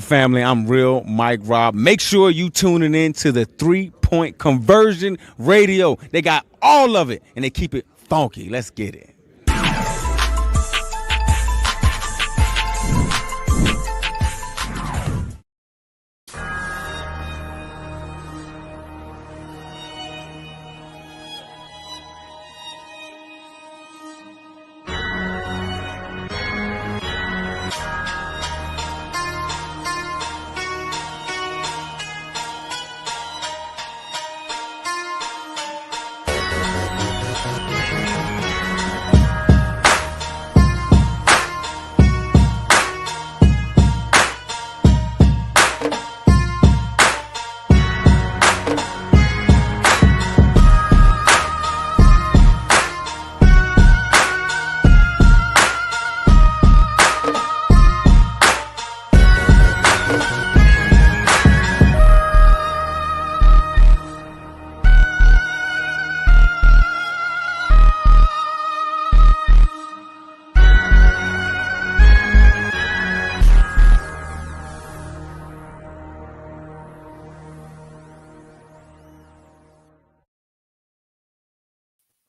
Family, I'm real Mike Rob. Make sure you tuning in to the 3-point conversion radio. They got all of it and they keep it funky. Let's get it.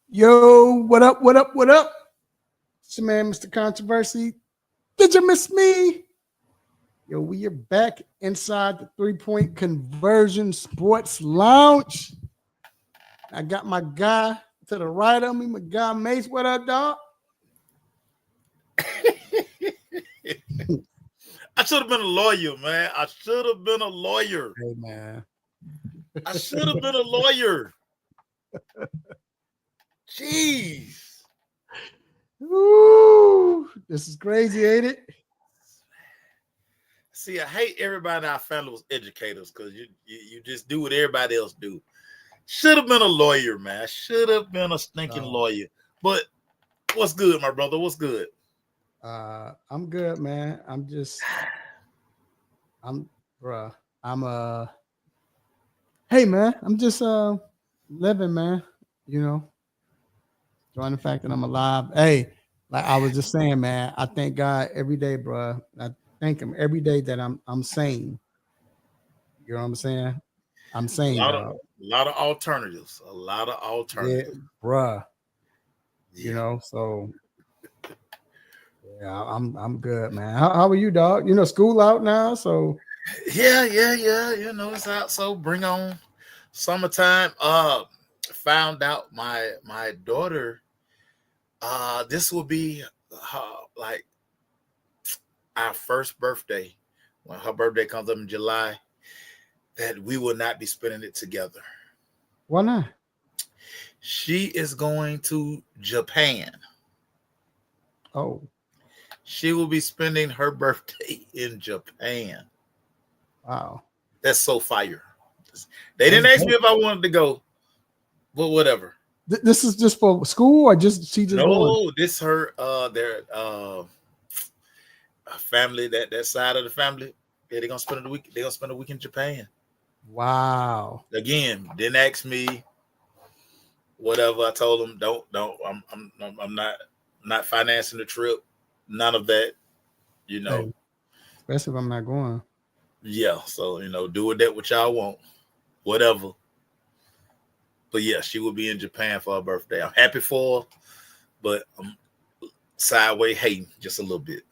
Yo, what up, what up, what up? It's your man, Mr. Controversy. Did you miss me? Yo, we are back inside the 3-point conversion sports lounge. I got my guy to the right of me, my guy Mace. What up, dog? I should have been a lawyer, man. I should have been a lawyer. Hey, man. I should have been a lawyer. Jeez. Ooh, this is crazy, ain't it? See, I hate everybody in our family was educators because you just do what everybody else do. Should have been a lawyer, man. Should have been a stinking lawyer. But what's good, my brother? What's good? I'm good, man. Hey, man, I'm just living, man. You know, enjoying the fact that I'm alive. Hey, like I was just saying, man, I thank God every day, bro. I thank him every day that I'm sane. You know what I'm saying? I'm sane. A lot of alternatives. A lot of alternatives. Yeah, bruh. You know, so yeah, I'm good, man. How are you, dog? You know, school out now, so yeah. You know, it's out, so bring on summertime. Found out my daughter. This will be like our first birthday when her birthday comes up in July. That we will not be spending it together. Why not? She is going to Japan. Oh. She will be spending her birthday in Japan. Wow. That's so fire. They didn't ask me if I wanted to go, but whatever. This is just for school or just she just No, this her their family, that side of the family. Yeah, they're gonna spend a week in Japan. Wow. Again, didn't ask me. Whatever. I told them, don't. I'm not financing the trip. None of that. You know. Hey, especially if I'm not going. Yeah. So do with that what y'all want. Whatever. But yeah, she will be in Japan for her birthday. I'm happy for her, but I'm sideways hating just a little bit.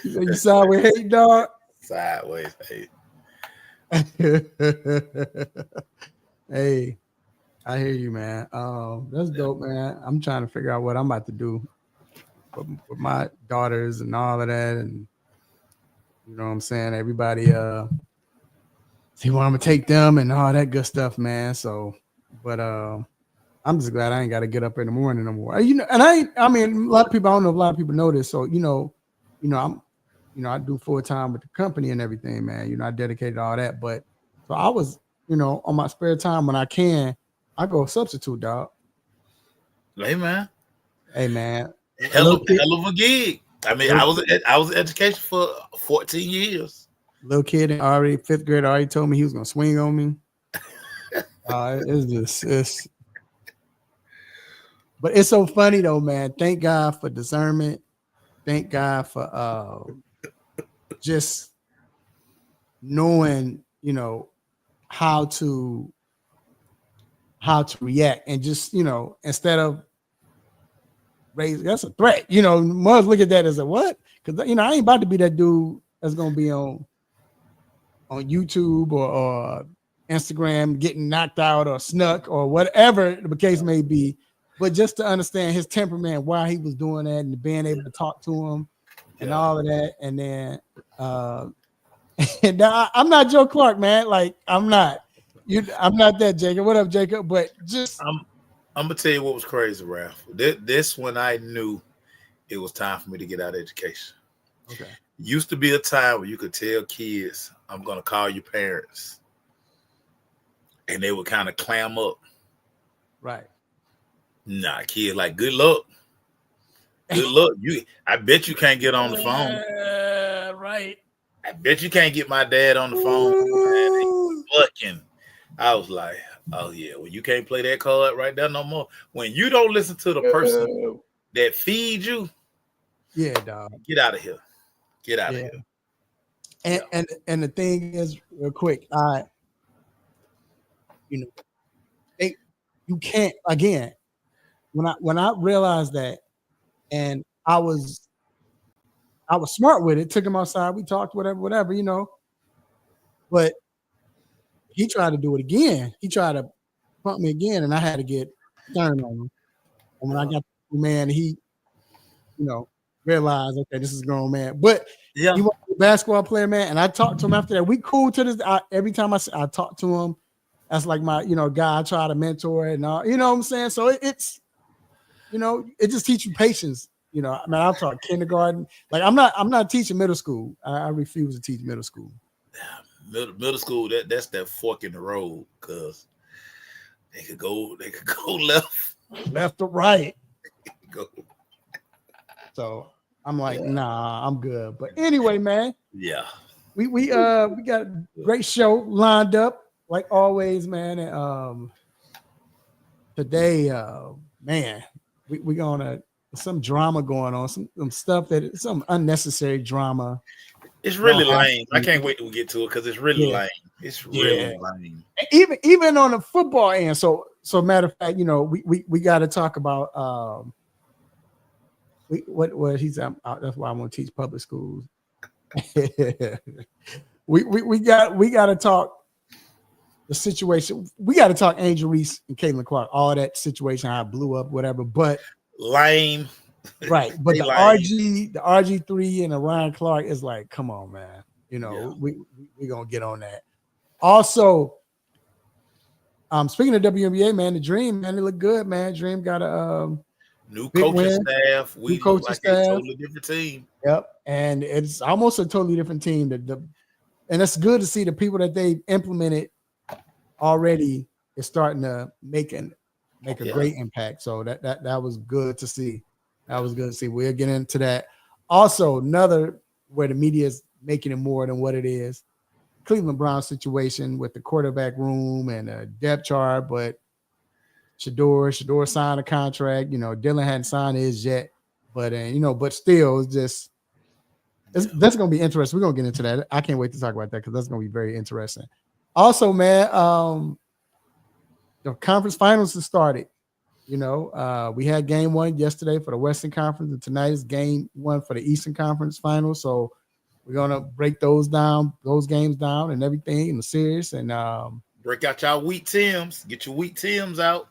You sideways hate, dog? Sideways hate. Hey, I hear you, man. That's dope, man. I'm trying to figure out what I'm about to do with my daughters and all of that, and you know what I'm saying. Everybody, see where I'm gonna take them and all that good stuff, man. So, but I'm just glad I ain't got to get up in the morning no more. You know, and I mean, a lot of people, I don't know if a lot of people know this. So, I do full time with the company and everything, man. I dedicated all that. But so I was, on my spare time when I can, I go substitute, dog. Hey, man. Hell of a gig. I mean, I was in education for 14 years. Little kid already 5th grade already told me he was gonna swing on me. It's But it's so funny though, man. Thank God for discernment. Thank God for just knowing, you know, how to react, and just, you know, instead of raise, that's a threat. You know, must look at that as a what? Because, you know, I ain't about to be that dude that's gonna be on YouTube or Instagram getting knocked out or snuck or whatever the case may be. But just to understand his temperament, why he was doing that, and being able to talk to him and all of that. And then and now I'm not Joe Clark, man. Like, I'm not that, Jacob. What up, Jacob? But just I'm gonna tell you what was crazy, Ralph. This when I knew it was time for me to get out of education. okay. Used to be a time where you could tell kids, I'm gonna call your parents, and they would kind of clam up. Right. Nah, kid, like, good luck. Good luck. I bet you can't get on the phone. Right. I bet you can't get my dad on the phone. Fucking. I was like, oh yeah, well, you can't play that card right there no more. When you don't listen to the person that feeds you, yeah, dog. Get out of here. Get out of here. And the thing is, real quick, you know, you can't, again, when I realized that, and I was smart with it, took him outside, we talked, whatever, you know. But he tried to do it again. He tried to pump me again, and I had to get stern on him. And when I got the man, he, you know, realized, okay, this is a grown man. But he was a basketball player, man. And I talked to him after that. We cool to this. Every time I talk to him, that's like my, you know, guy I try to mentor and all, you know what I'm saying? So it's, you know, it just teaches you patience. You know, I mean, I'll talk kindergarten. Like, I'm not teaching middle school. I refuse to teach middle school. Middle school, that's that fork in the road, because they could go left or right. Go. So I'm like, nah, I'm good. But anyway, man, we got a great show lined up like always, man. And today, man, we gonna some drama going on, some stuff some unnecessary drama. It's really lame. I can't wait till we get to it, because it's really lame. It's really lame. Even on the football end. So matter of fact, you know, we got to talk about what he's that's why I want to teach public schools. we got to talk the situation. We got to talk Angel Reese and Caitlin Clark, all that situation, how it blew up, whatever. But lame. Right, but the RGIII and the Ryan Clark is like, come on, man. You know, we gonna get on that. Also, speaking of WNBA, man, the Dream, man, they look good, man. Dream got a new coaching staff. We look like a totally different team. Yep, and it's almost a totally different team. And it's good to see the people that they implemented already is starting to make a great impact. So that was good to see. That was good to see. We'll get into that. Also, another where the media is making it more than what it is. Cleveland Browns situation with the quarterback room and a depth chart, but Shador signed a contract. You know, Dylan hadn't signed his yet, but you know, but still, that's going to be interesting. We're going to get into that. I can't wait to talk about that, because that's going to be very interesting. Also, man, the conference finals have started. You know, we had game 1 yesterday for the Western Conference, and tonight is game 1 for the Eastern Conference Finals. So we're gonna break those games down, and everything in the series, and break out y'all weak Tims. Get your weak Tims out.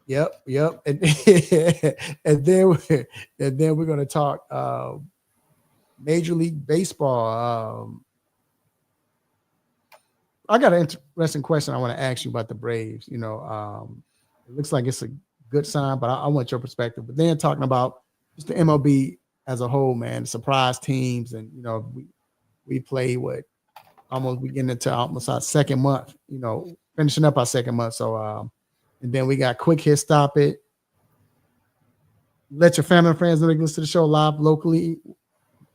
Yep. And, and then we're gonna talk Major League Baseball. I got an interesting question I want to ask you about the Braves. You know, it looks like it's a good sign, but I want your perspective. But then talking about just the MLB as a whole, man, surprise teams, and you know, we play we getting into almost our second month, you know, finishing up our second month. So and then we got Quick Hit Stop It. Let your family and friends know they can listen to the show live locally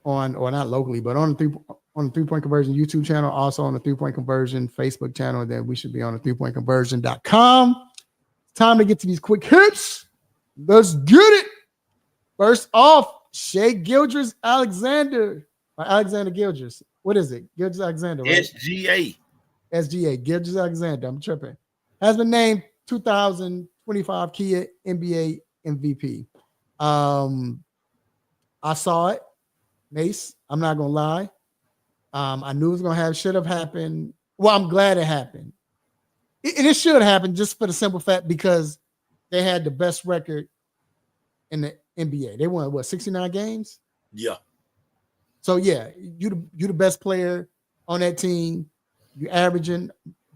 or not locally, but on the 3 Point Conversion YouTube channel, also on the 3 Point Conversion Facebook channel. Then we should be on the 3pointconversion.com. Time to get to these quick hits. Let's get it. First off, Shea Gildress-Alexander. Alexander Gildress. What is it? Gildress-Alexander, right? SGA. SGA. Gildress-Alexander. I'm tripping. Has been named 2025 Kia NBA MVP. I saw it. Mace, I'm not going to lie. I knew it was should have happened. Well, I'm glad it happened. It should happen just for the simple fact because they had the best record in the NBA. They won, 69 games? Yeah. So, yeah, you the best player on that team. You're averaging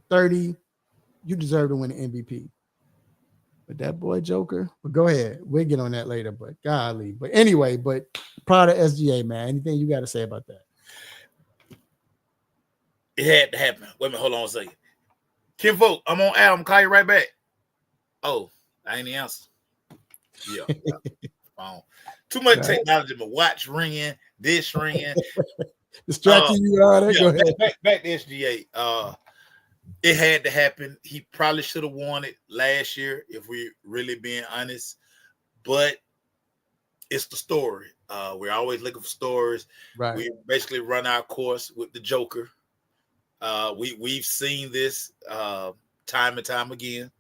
30. You deserve to win the MVP. But that boy Joker, but go ahead. We'll get on that later, but golly. But anyway, proud of SGA, man. Anything you got to say about that? It had to happen. Wait a minute, hold on a second. Kim Folk, I'm on Al. I'm call you right back. Oh, I ain't the answer. Yeah. Phone. Too much technology. My watch ringing, dish ringing. Distracting you out there. Go ahead. Back to SGA. It had to happen. He probably should have won it last year, if we're really being honest. But it's the story. We're always looking for stories. Right. We basically run our course with the Joker. We've seen this time and time again.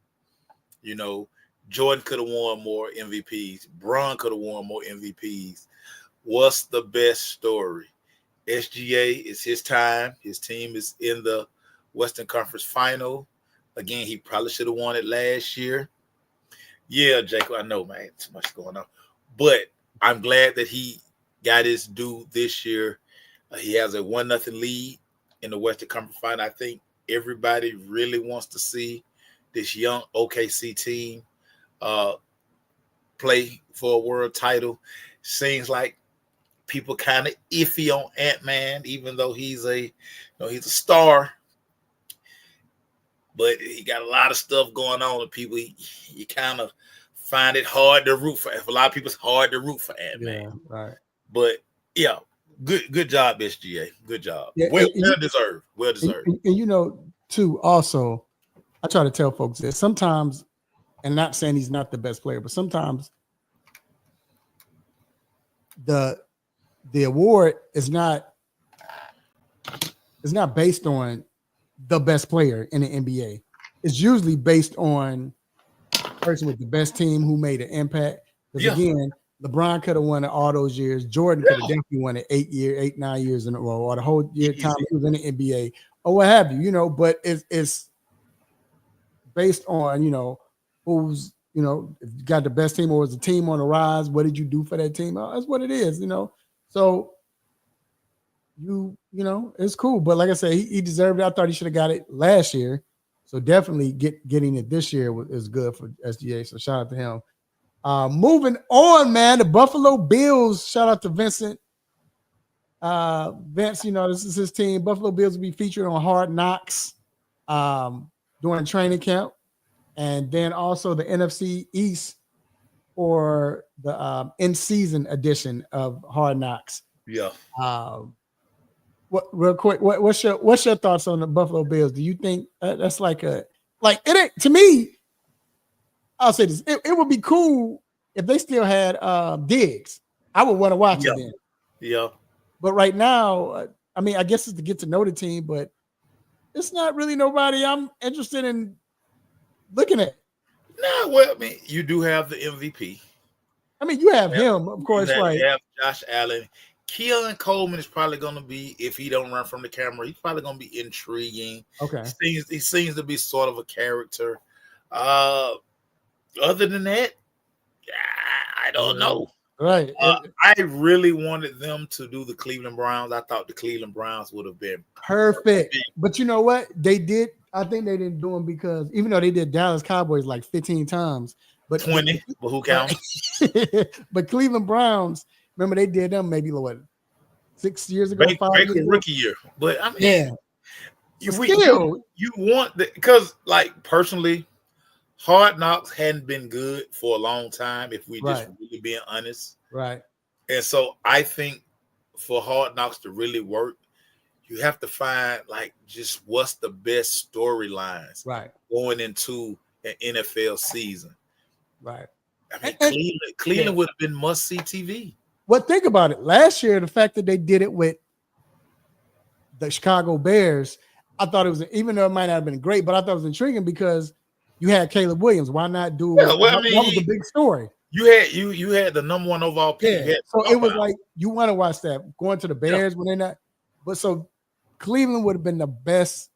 You know, Jordan could have won more MVPs. Bron could have won more MVPs. What's the best story? SGA is his time. His team is in the Western Conference Final. Again, he probably should have won it last year. Yeah, Jacob, I know, man, too much going on. But I'm glad that he got his due this year. He has a 1-0 lead in the Western Conference Final. I think everybody really wants to see this young OKC team play for a world title. Seems like people kind of iffy on Ant-Man, even though he's a star. But he got a lot of stuff going on, and people, you kind of find it hard to root for. For a lot of people, it's hard to root for Ant-Man. Yeah, right. But yeah, good job, SGA. Good job. Yeah, well deserved. Well deserved. And too, also, I try to tell folks that sometimes, and not saying he's not the best player, but sometimes the award is not based on the best player in the NBA. It's usually based on the person with the best team who made an impact. Because again, LeBron could have won it all those years. Jordan could have definitely won it 9 years in a row, or the whole year time he was in the NBA, or what have you. But it's based on who's got the best team, or was the team on the rise? What did you do for that team? That's what it is. So it's cool. But like I said, he deserved it. I thought he should have got it last year. So definitely getting it this year is good for SGA. So shout out to him. Moving on, man. The Buffalo Bills. Shout out to Vincent. Vince, this is his team. Buffalo Bills will be featured on Hard Knocks during training camp. And then also the NFC East for the in-season edition of Hard Knocks. Yeah. Real quick, what's your thoughts on the Buffalo Bills? Do you think that's like it ain't, to me? I'll say this: it would be cool if they still had Diggs. I would want to watch it then. Yeah. But right now, I guess it's to get to know the team, but it's not really nobody I'm interested in looking at. No, well, you do have the MVP. You have him, of course, right? You have Josh Allen. Keelan Coleman is probably going to be, if he don't run from the camera, he's probably going to be intriguing. Okay. He seems to be sort of a character. Other than that, I don't know. Right. I really wanted them to do the Cleveland Browns. I thought the Cleveland Browns would have been perfect. But you know what? They did. I think they didn't do them because even though they did Dallas Cowboys like 15 times, but 20, but who counts? But Cleveland Browns, remember they did them maybe 6 years ago, 5 years ago? Rookie year. But you want the, because personally, Hard Knocks hadn't been good for a long time, if we just really being honest. Right. And so I think for Hard Knocks to really work, you have to find just what's the best storylines right going into an NFL season. Right. I mean, Cleveland would have been must-see TV. Well, think about it. Last year, the fact that they did it with the Chicago Bears, I thought it was, even though it might not have been great, but I thought it was intriguing because you had Caleb Williams. Why not do? Yeah, well, I mean, that was a big story. You had the number 1 overall pick. Yeah. So it was like you want to watch that going to the Bears when they're not. But so Cleveland would have been the best.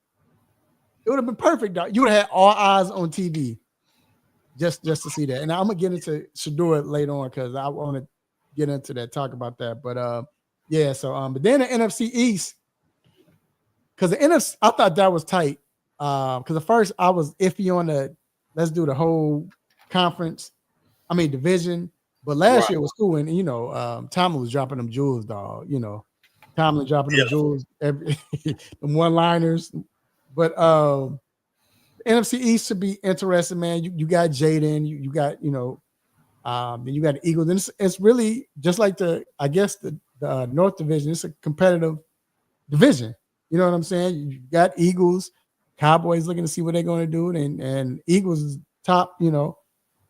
It would have been perfect. You would have had all eyes on TV just to see that. And I'm gonna get into Shador later on because I want to get into that, talk about that. But yeah. So but then the NFC East, because the NFC, I thought that was tight. Because at first I was iffy on the let's do the whole conference. I mean division. But last year was cool, and Tomlin was dropping them jewels, dog. Tomlin dropping them jewels, the one-liners. But the NFC East should be interesting, man. You got Jaden, you got then you got the Eagles. And it's really just like the North Division. It's a competitive division. You know what I'm saying? You got Eagles, Cowboys looking to see what they're going to do, and Eagles is top.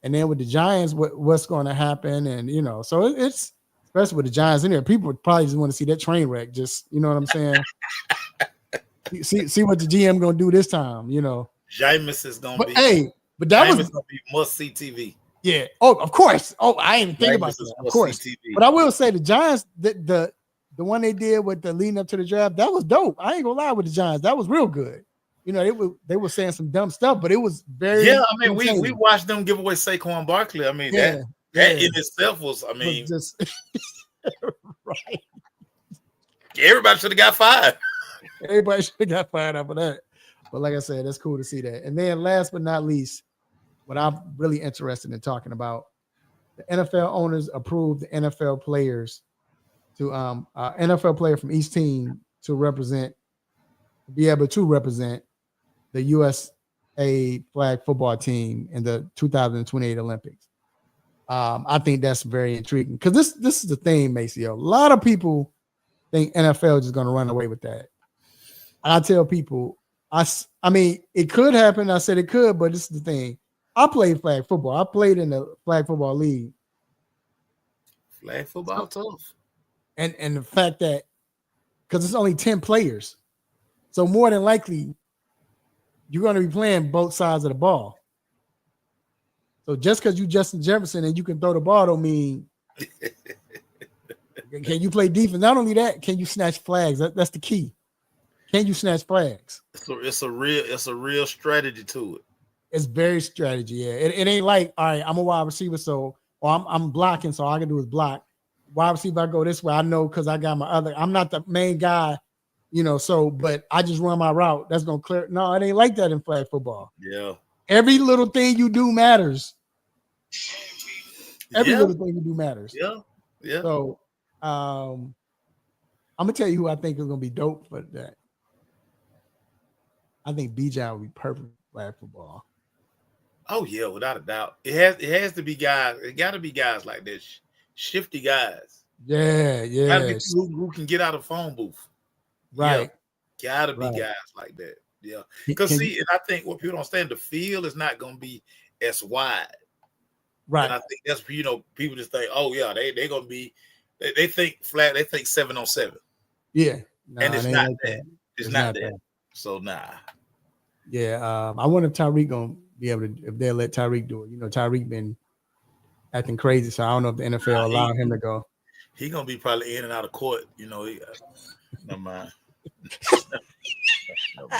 And then with the Giants, what's going to happen? And so it's especially with the Giants in there, people would probably just want to see that train wreck. Just what I'm saying. see what the GM gonna do this time. Jameis is gonna be. Hey, but that was gonna be must see TV. Yeah. Oh, of course. Oh, I didn't think about that. Of course. TV. But I will say the Giants, the one they did with the leading up to the draft, that was dope. I ain't gonna lie with the Giants. That was real good. They were saying some dumb stuff, but it was very. Yeah, I mean, we watched them give away Saquon Barkley. I mean, that in itself was. I mean, just right. Everybody should have got fired. Everybody should have got fired after that. But like I said, that's cool to see that. And then last but not least, what I'm really interested in talking about, the NFL owners approved the NFL players to NFL player from each team to be able to represent the USA flag football team in the 2028 Olympics. I think that's very intriguing because this is the thing, Maceo. A lot of people think NFL is just going to run away with that. I tell people, I mean, it could happen. I said it could, but this is the thing. I played flag football. I played in the flag football league. Flag football tough. And the fact that because it's only 10 players, so more than likely you're going to be playing both sides of the ball. So just because you Justin Jefferson and you can throw the ball don't mean can you play defense? Not only that, can you snatch flags? That's the key. Can you snatch flags? It's a real strategy to it. It's very strategy. Yeah, it ain't like all right. I'm a wide receiver, so or I'm blocking, so all I can do is block. Wide receiver, I go this way. I know because I got my other. I'm not the main guy, So, but I just run my route. That's gonna clear. No, it ain't like that in flag football. Yeah. Every little thing you do matters. Every little thing you do matters. Yeah. Yeah. So, I'm gonna tell you who I think is gonna be dope for that. I think Bijan would be perfect for flag football. Oh yeah, without a doubt. It has to be guys. It got to be guys like this, shifty guys. Yeah. Gotta be people who can get out of phone booth. Right. Yeah, gotta be guys like that. Yeah. Because and I think what people don't understand, the field is not gonna be as wide. Right. And I think that's people just think, oh yeah, they're gonna be. They think flat. They think 7-on-7. Yeah. And it's not like that. It's not that. So nah. Yeah. I wonder if Tyreek gonna be able to, if they'll let Tyreek do it. Tyreek been acting crazy, so I don't know if the NFL allow him to go. He gonna be probably in and out of court. Never mind. My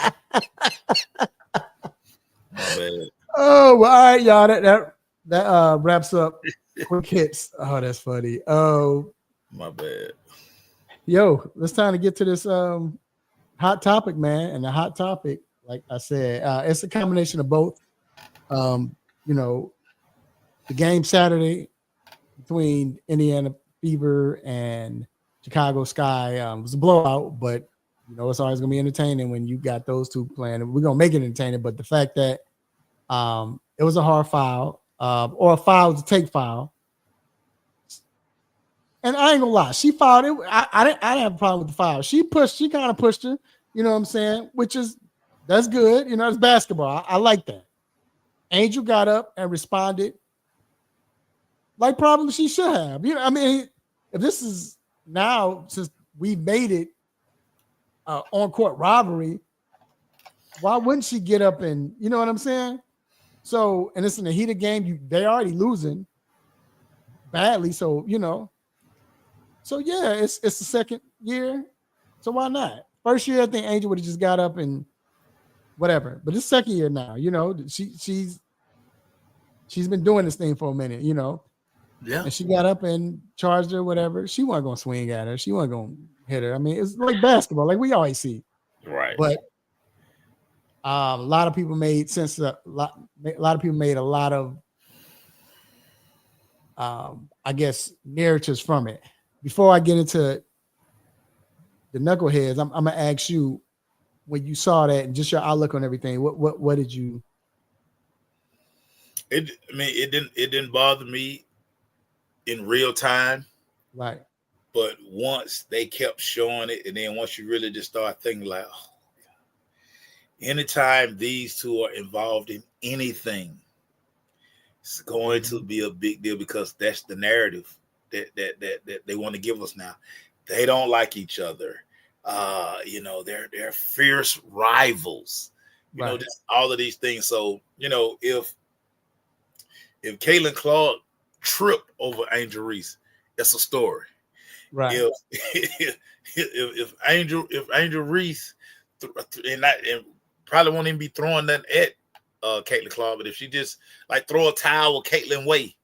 bad. Oh, well, all right, y'all. That wraps up quick hits. Oh, that's funny. Oh, my bad. Yo, it's time to get to this hot topic, man. And the hot topic, like I said, it's a combination of both. The game Saturday between Indiana Fever and Chicago Sky was a blowout, but it's always gonna be entertaining when you got those two playing. We're gonna make it entertaining, but the fact that it was a hard foul or a foul to take foul, and I ain't gonna lie, she fouled it. I didn't have a problem with the foul. She kind of pushed her. You know what I'm saying? That's good. It's basketball. I like that. Angel got up and responded. like probably she should have. You know, I mean, if this is now since we made it on court rivalry, why wouldn't she get up and you know what I'm saying? So, and it's in the heat of game. They already losing badly, so you know. So yeah, it's the second year. So why not? First year, I think Angel would have just got up and whatever. But it's second year now. You know, she's been doing this thing for a minute. You know, Yeah. and she got up and charged her, whatever. She wasn't gonna swing at her. She wasn't gonna hit her. I mean, it's like basketball, like we always see. Right. But a lot of people made sense. A lot of people made a lot of, I guess, narratives from it. Before I get into the knuckleheads, I'm gonna ask you when you saw that and just your outlook on everything. What did you? It didn't bother me in real time, Right. but once they kept showing it, and then once you really just start thinking like, oh, anytime these two are involved in anything, it's going to be a big deal because that's the narrative that they want to give us now. They don't like each other. You know, they're fierce rivals. You know, just all of these things. So, you know, if Caitlin Clark tripped over Angel Reese, it's a story. Right. If Angel Reese and probably won't even be throwing that at Caitlin Clark, but if she just like throw a towel with Caitlin Way,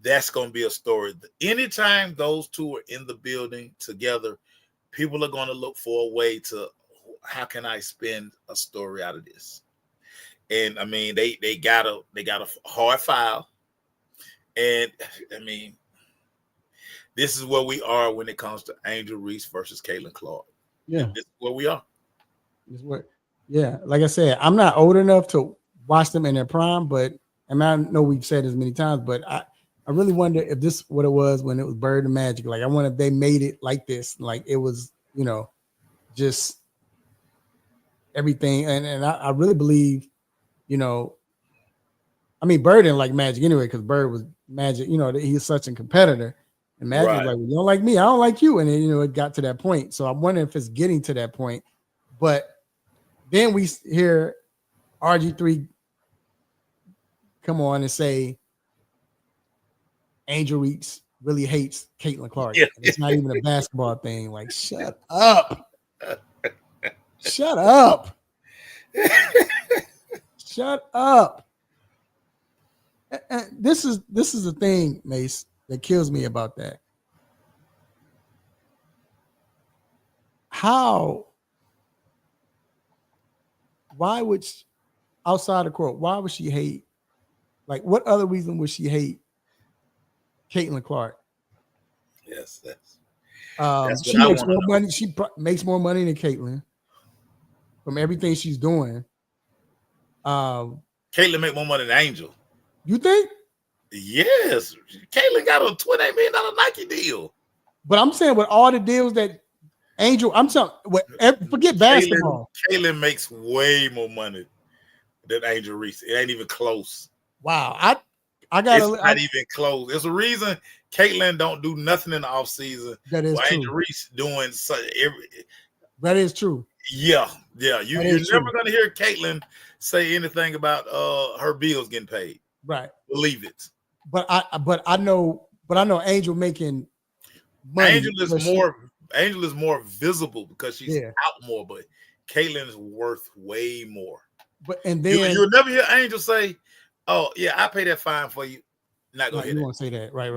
that's gonna be a story. Anytime those two are in the building together, people are gonna look for a way to how can I spin a story out of this? And I mean they got a hard foul. And I mean, this is where we are when it comes to Angel Reese versus Caitlin Clark. Yeah. This is where we are. Yeah. Like I said, I'm not old enough to watch them in their prime, but and I know we've said this many times, but I really wonder if this is what it was when it was Bird and Magic. Like I wonder if they made it like this, like it was, you know, just everything. And I really believe, you know, I mean, Bird didn't like Magic anyway because Bird was Magic, you know, he's such a competitor. And Magic was like, well, you don't like me, I don't like you. And then, you know, it got to that point. So I'm wondering if it's getting to that point. But then we hear RG3 come on and say Angel Reese really hates Caitlin Clark. Yeah. It's not even a basketball thing. Like, shut up. Shut up. Shut up. And this is the thing, Mace, that kills me about that. Why would outside the court, why would she hate? Like, what other reason would she hate Caitlin Clark? Yes, she makes more money. She makes more money than Caitlin from everything she's doing. Caitlin make more money than Angel. You think? Yes. Caitlin got a $28 million Nike deal. But I'm saying with all the deals that Angel, I'm saying, forget basketball. Caitlin makes way more money than Angel Reese. It ain't even close. Wow. I got it's not even close. There's a reason Caitlin don't do nothing in the offseason. That is true. Angel Reese doing that is true. Yeah. You're never gonna hear Caitlin say anything about her bills getting paid. Right. Believe it. But I know Angel making money. Angel is more visible because she's out more, but Caitlin is worth way more. But and then you'll never hear Angel say, "Oh yeah, I pay that fine for you." Not gonna hear you that. won't say that, right?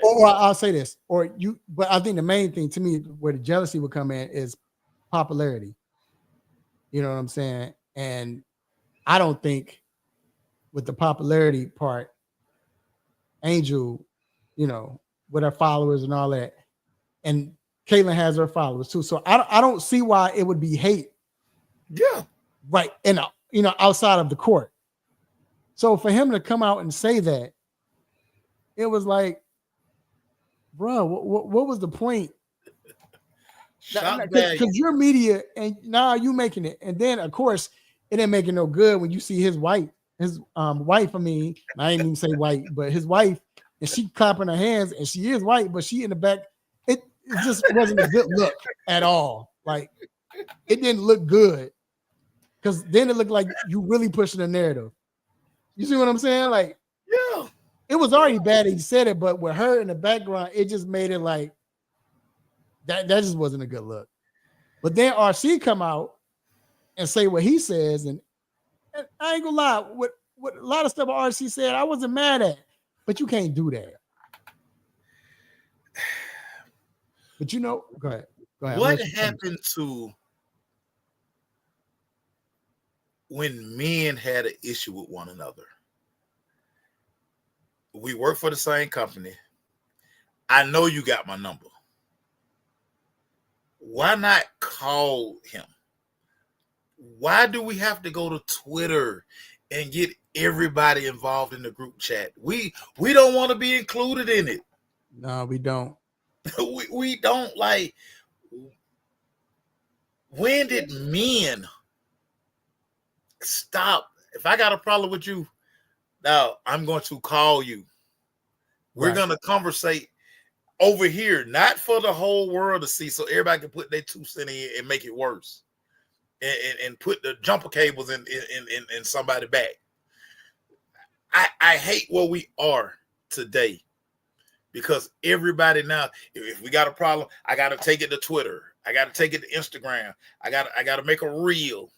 Or I'll say this, but I think the main thing to me where the jealousy would come in is popularity. You know what I'm saying? And I don't think with the popularity part, Angel, you know, with her followers and all that, and Caitlin has her followers too. So I don't see why it would be hate. Yeah. Right. And you know, outside of the court. So for him to come out and say that, it was like, bro, what was the point? Because you're media and now you making it. And then of course it ain't making no good when you see his wife. I mean, I didn't even say white, but his wife and she clapping her hands, and she is white, but she in the back. It just wasn't a good look at all. Like it didn't look good because then it looked like you really pushing the narrative. You see what I'm saying? Like, yeah, it was already bad that he said it, but with her in the background, it just made it like that just wasn't a good look. But then RC come out and say what he says, and I ain't gonna lie, what a lot of stuff RC said, I wasn't mad at, but you can't do that. But you know, go ahead. What happened to when men had an issue with one another? We work for the same company. I know you got my number. Why not call him? Why do we have to go to Twitter and get everybody involved in the group chat? We don't want to be included in it. No, we don't. we don't. Like, when did men stop? If I got a problem with you, now I'm going to call you. We're going to conversate over here, not for the whole world to see, so everybody can put their 2 cents in and make it worse, and put the jumper cables in somebody back. I hate where we are today, because everybody now, if we got a problem, I got to take it to Twitter. I got to take it to Instagram. I got to make a reel.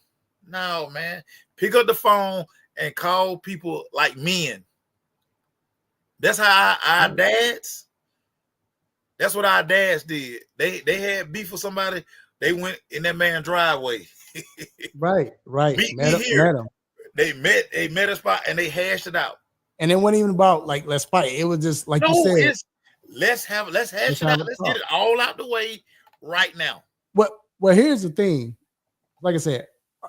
No, man. Pick up the phone and call people like men. That's how our dads, that's what our dads did. They had beef with somebody. They went in that man's driveway. Right. Meet me here. They met a spot and they hashed it out. And it wasn't even about like let's fight. It was just like you said. Let's hash it out. Let's get it all out the way right now. Well, here's the thing. Like I said,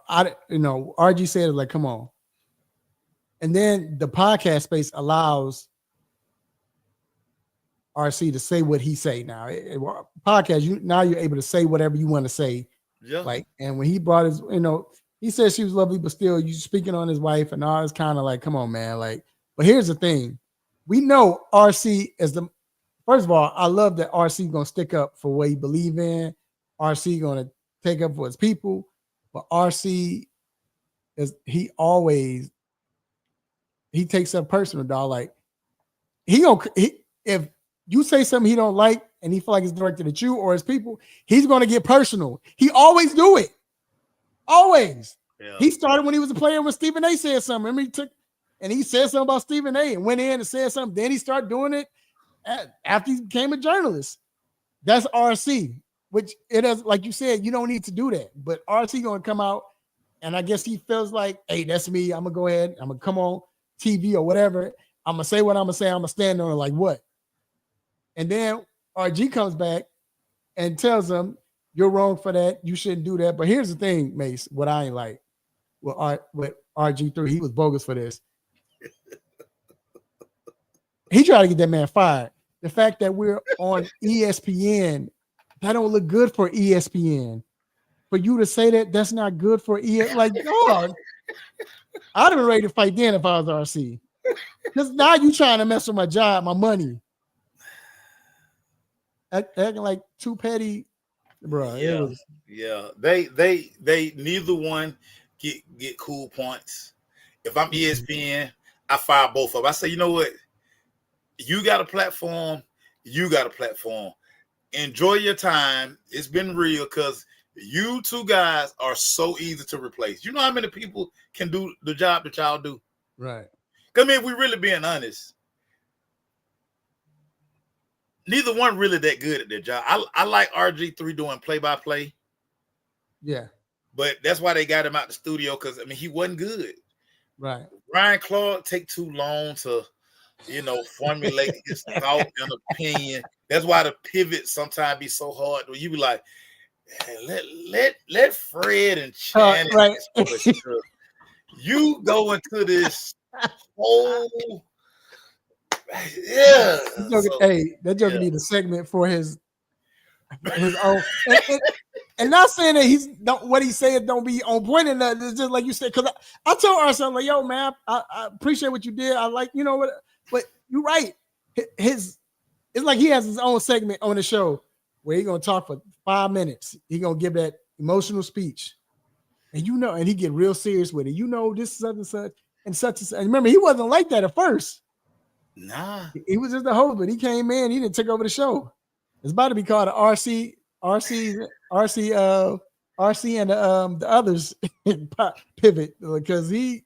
RG said it like, come on. And then the podcast space allows RC to say what he say now. Podcast, you're able to say whatever you want to say. Yeah. Like, and when he brought his, he said she was lovely, but still you speaking on his wife and all, it's kind of like, come on, man. Like, but here's the thing. We know RC is first of all, I love that RC gonna stick up for what he believe in. RC gonna take up for his people, but RC he takes up personal, dog. Like if you say something he don't like and he feel like it's directed at you or his people, he's gonna get personal. He always do it. Always. Yeah. He started when he was a player when Stephen A said something. Remember he said something about Stephen A and went in and said something. Then he started doing it after he became a journalist. That's RC, which it is, like you said, you don't need to do that. But RC gonna come out, and I guess he feels like, hey, that's me. I'm gonna go ahead. I'm gonna come on TV or whatever. I'm gonna say what I'm gonna say. I'm gonna stand on it like what? And then RG comes back and tells him, you're wrong for that. You shouldn't do that. But here's the thing, Mace, what I ain't like with RG3, he was bogus for this. He tried to get that man fired. The fact that we're on ESPN, that don't look good for ESPN. For you to say that, that's not good for ESPN. Like, God, I'd have been ready to fight then if I was RC. Because now you trying to mess with my job, my money. Acting like too petty, bro. Yeah. They neither one get cool points. If I'm ESPN, I fire both of them. I say, you know what? You got a platform. You got a platform. Enjoy your time. It's been real because you two guys are so easy to replace. You know how many people can do the job that y'all do? Right. I mean, if we're really being honest, neither one really that good at their job. I like RG3 doing play-by-play. Yeah. But that's why they got him out the studio because, I mean, he wasn't good. Right. Ryan Clark take too long to, formulate his thought and opinion. That's why the pivot sometimes be so hard. Where you be like, let Fred and Shannon. Right. You go into this whole. Yeah. That joke need a segment for his own. And not saying that what he said don't be on point and nothing. It's just like you said, because I told Arsenal, like, yo, man, I appreciate what you did. I like, what, but you're right. His it's like he has his own segment on the show where he's gonna talk for 5 minutes. He's gonna give that emotional speech, and and he get real serious with it. This is such and such and such and such. And remember, he wasn't like that at first. Nah, he was just the host, but he came in. He didn't take over the show. It's about to be called RC, and the others pivot because he.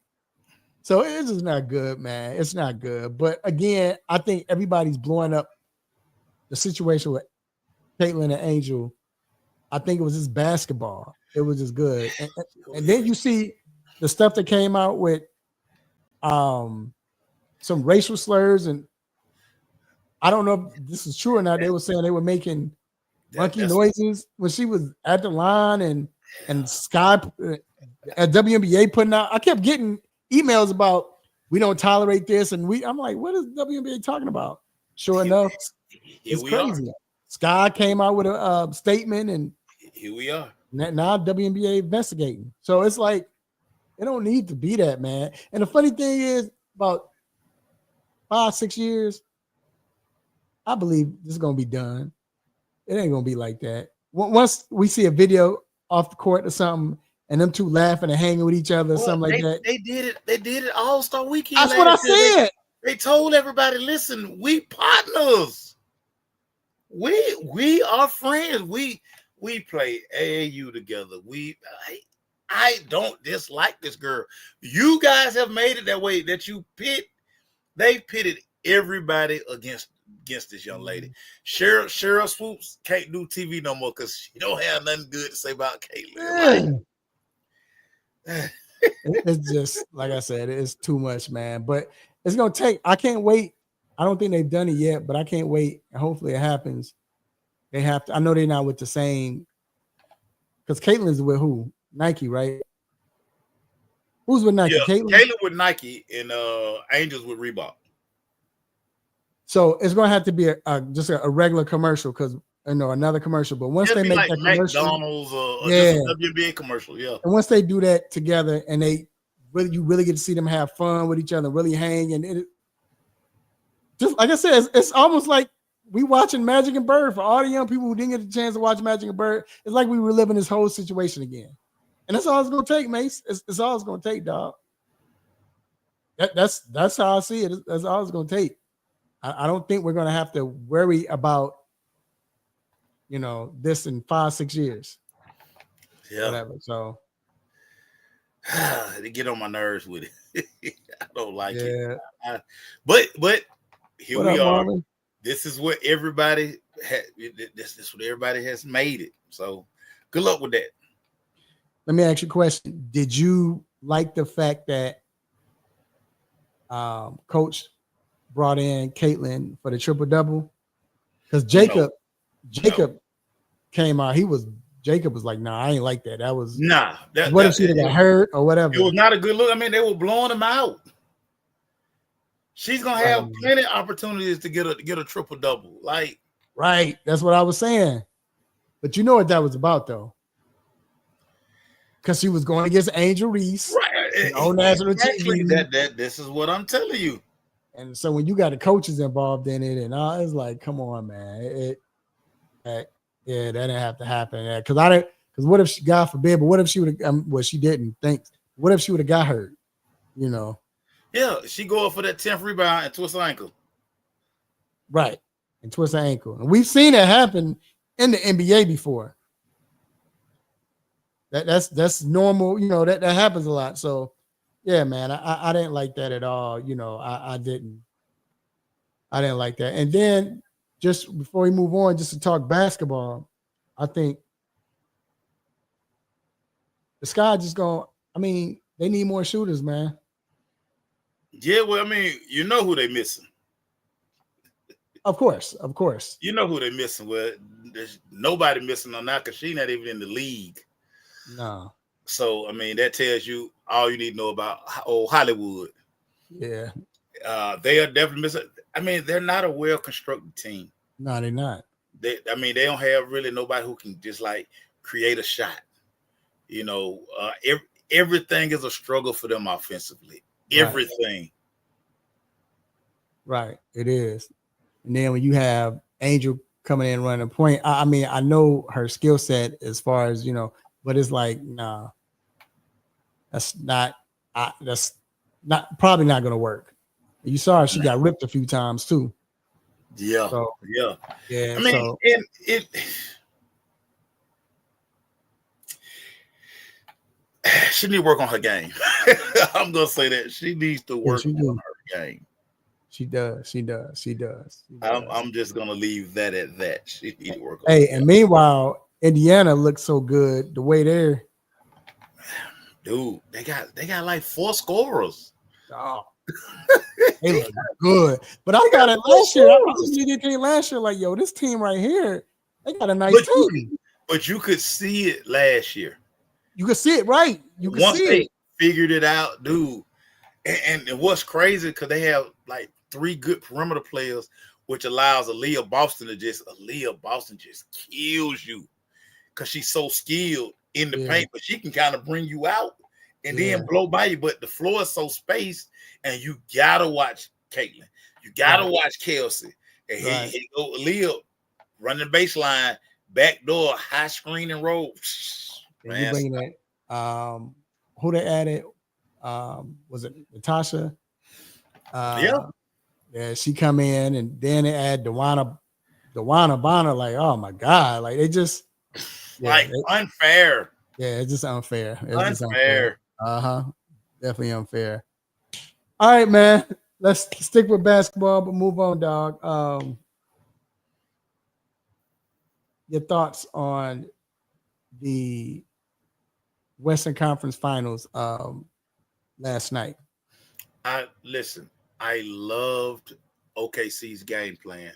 So it's just not good, man. It's not good. But again, I think everybody's blowing up the situation with Caitlin and Angel. I think it was just basketball. It was just good. And then you see the stuff that came out with some racial slurs, and I don't know if this is true or not. They were saying they were making monkey noises when she was at the line, and Sky at WNBA putting out. I kept getting emails about we don't tolerate this, and I'm like, what is WNBA talking about? Sure enough, it's crazy. Sky came out with a statement, and here we are. Now WNBA investigating. So it's like it don't need to be that, man. And the funny thing is, about 5-6 years, I believe this is gonna be done. It ain't gonna be like that. Once we see a video off the court or something, and them two laughing and hanging with each other, or something like that. They did it All-Star Weekend. That's what I said. They told everybody, listen, we partners. We are friends. We play AAU together. I don't dislike this girl. You guys have made it that way that they pitted everybody against this young lady. Cheryl Swoops can't do TV no more because she don't have nothing good to say about Caitlin. It's just like I said, it's too much, man. But it's gonna take. I can't wait. I don't think they've done it yet, but I can't wait. Hopefully, it happens. They have to. I know they're not with the same. Because Caitlin's with who? Nike, right? Who's with Nike? Yeah, Caitlin with Nike and Angels with Reebok. So it's gonna have to be just a regular commercial because another commercial. But once they make like that commercial, McDonald's or just a WNBA commercial, yeah. And once they do that together, and you really get to see them have fun with each other, really hang, and it just like I said, it's almost like we watching Magic and Bird for all the young people who didn't get the chance to watch Magic and Bird. It's like we were living this whole situation again, and that's all it's gonna take, Mace. It's all it's gonna take, dog. That's how I see it. That's all it's gonna take. I don't think we're gonna have to worry about this in 5-6 years. Yeah. Whatever. So they get on my nerves with it. I don't like it. But here we are. Marlon? This is what everybody this is what everybody has made it. So good luck with that. Let me ask you a question. Did you like the fact that Coach brought in Caitlin for the triple-double? Because Jacob came out. Jacob was like, nah, I ain't like that. That was what if she got hurt or whatever? It was not a good look. I mean, they were blowing him out. She's gonna have plenty of opportunities to get a triple-double. Like, right. That's what I was saying. But you know what that was about, though. Because she was going against Angel Reese. Right. On national TV. This is what I'm telling you. And so when you got the coaches involved in it, and all, it's like, come on, man. That didn't have to happen. Because what if she, God forbid, but what if she would have, she didn't think, what if she would have got hurt? Yeah, she go up for that 10th rebound and twist her ankle. Right. And twist her ankle. And we've seen it happen in the NBA before. That's normal, that happens a lot. So yeah, man, I didn't like that at all. I didn't like that. And then just before we move on, just to talk basketball, I think the Sky they need more shooters, man. Yeah, well, I mean, you know who they missing. Of course. You know who they missing. Well, there's nobody missing on that because she's not even in the league. No. So, I mean, that tells you all you need to know about old Hollywood. Yeah. They are definitely missing. I mean, they're not a well-constructed team. No, they're not. They don't have really nobody who can just like create a shot. Everything is a struggle for them offensively. Everything. Right. It is. And then when you have Angel coming in running point, I mean, I know her skill set as far as, but it's like, nah, that's not probably not going to work. You saw her, she got ripped a few times too. Yeah. So, yeah. yeah. I mean, So, she need to work on her game. I'm gonna say that she needs to work on her game. She does. I'm just gonna leave that at that. She need to work on her game. And meanwhile, Indiana looks so good the way they're. Dude, they got like 4 scorers. Oh. They look good. But I got it last year. I really did last year. Like, yo, this team right here, they got a nice team. But you could see it last year. You could see it, right? You could Once see they it. figured it out, dude. And what's crazy, because they have like 3 good perimeter players, which allows Aaliyah Boston just kills you because she's so skilled in the paint, but she can kind of bring you out and then blow by you. But the floor is so spaced, and you gotta watch Caitlin. You gotta watch Kelsey. And he go Aaliyah running baseline, back door, high screen and roll. Man, you bringing that? Who they added? Was it Natasha? Yeah, she come in, and then they add Dewana Bonner. Like, oh my god, like they just unfair. Yeah, it's just unfair. It's unfair. Definitely unfair. All right, man. Let's stick with basketball, but move on, dog. Your thoughts on the Western Conference Finals last night? I loved OKC's game plan.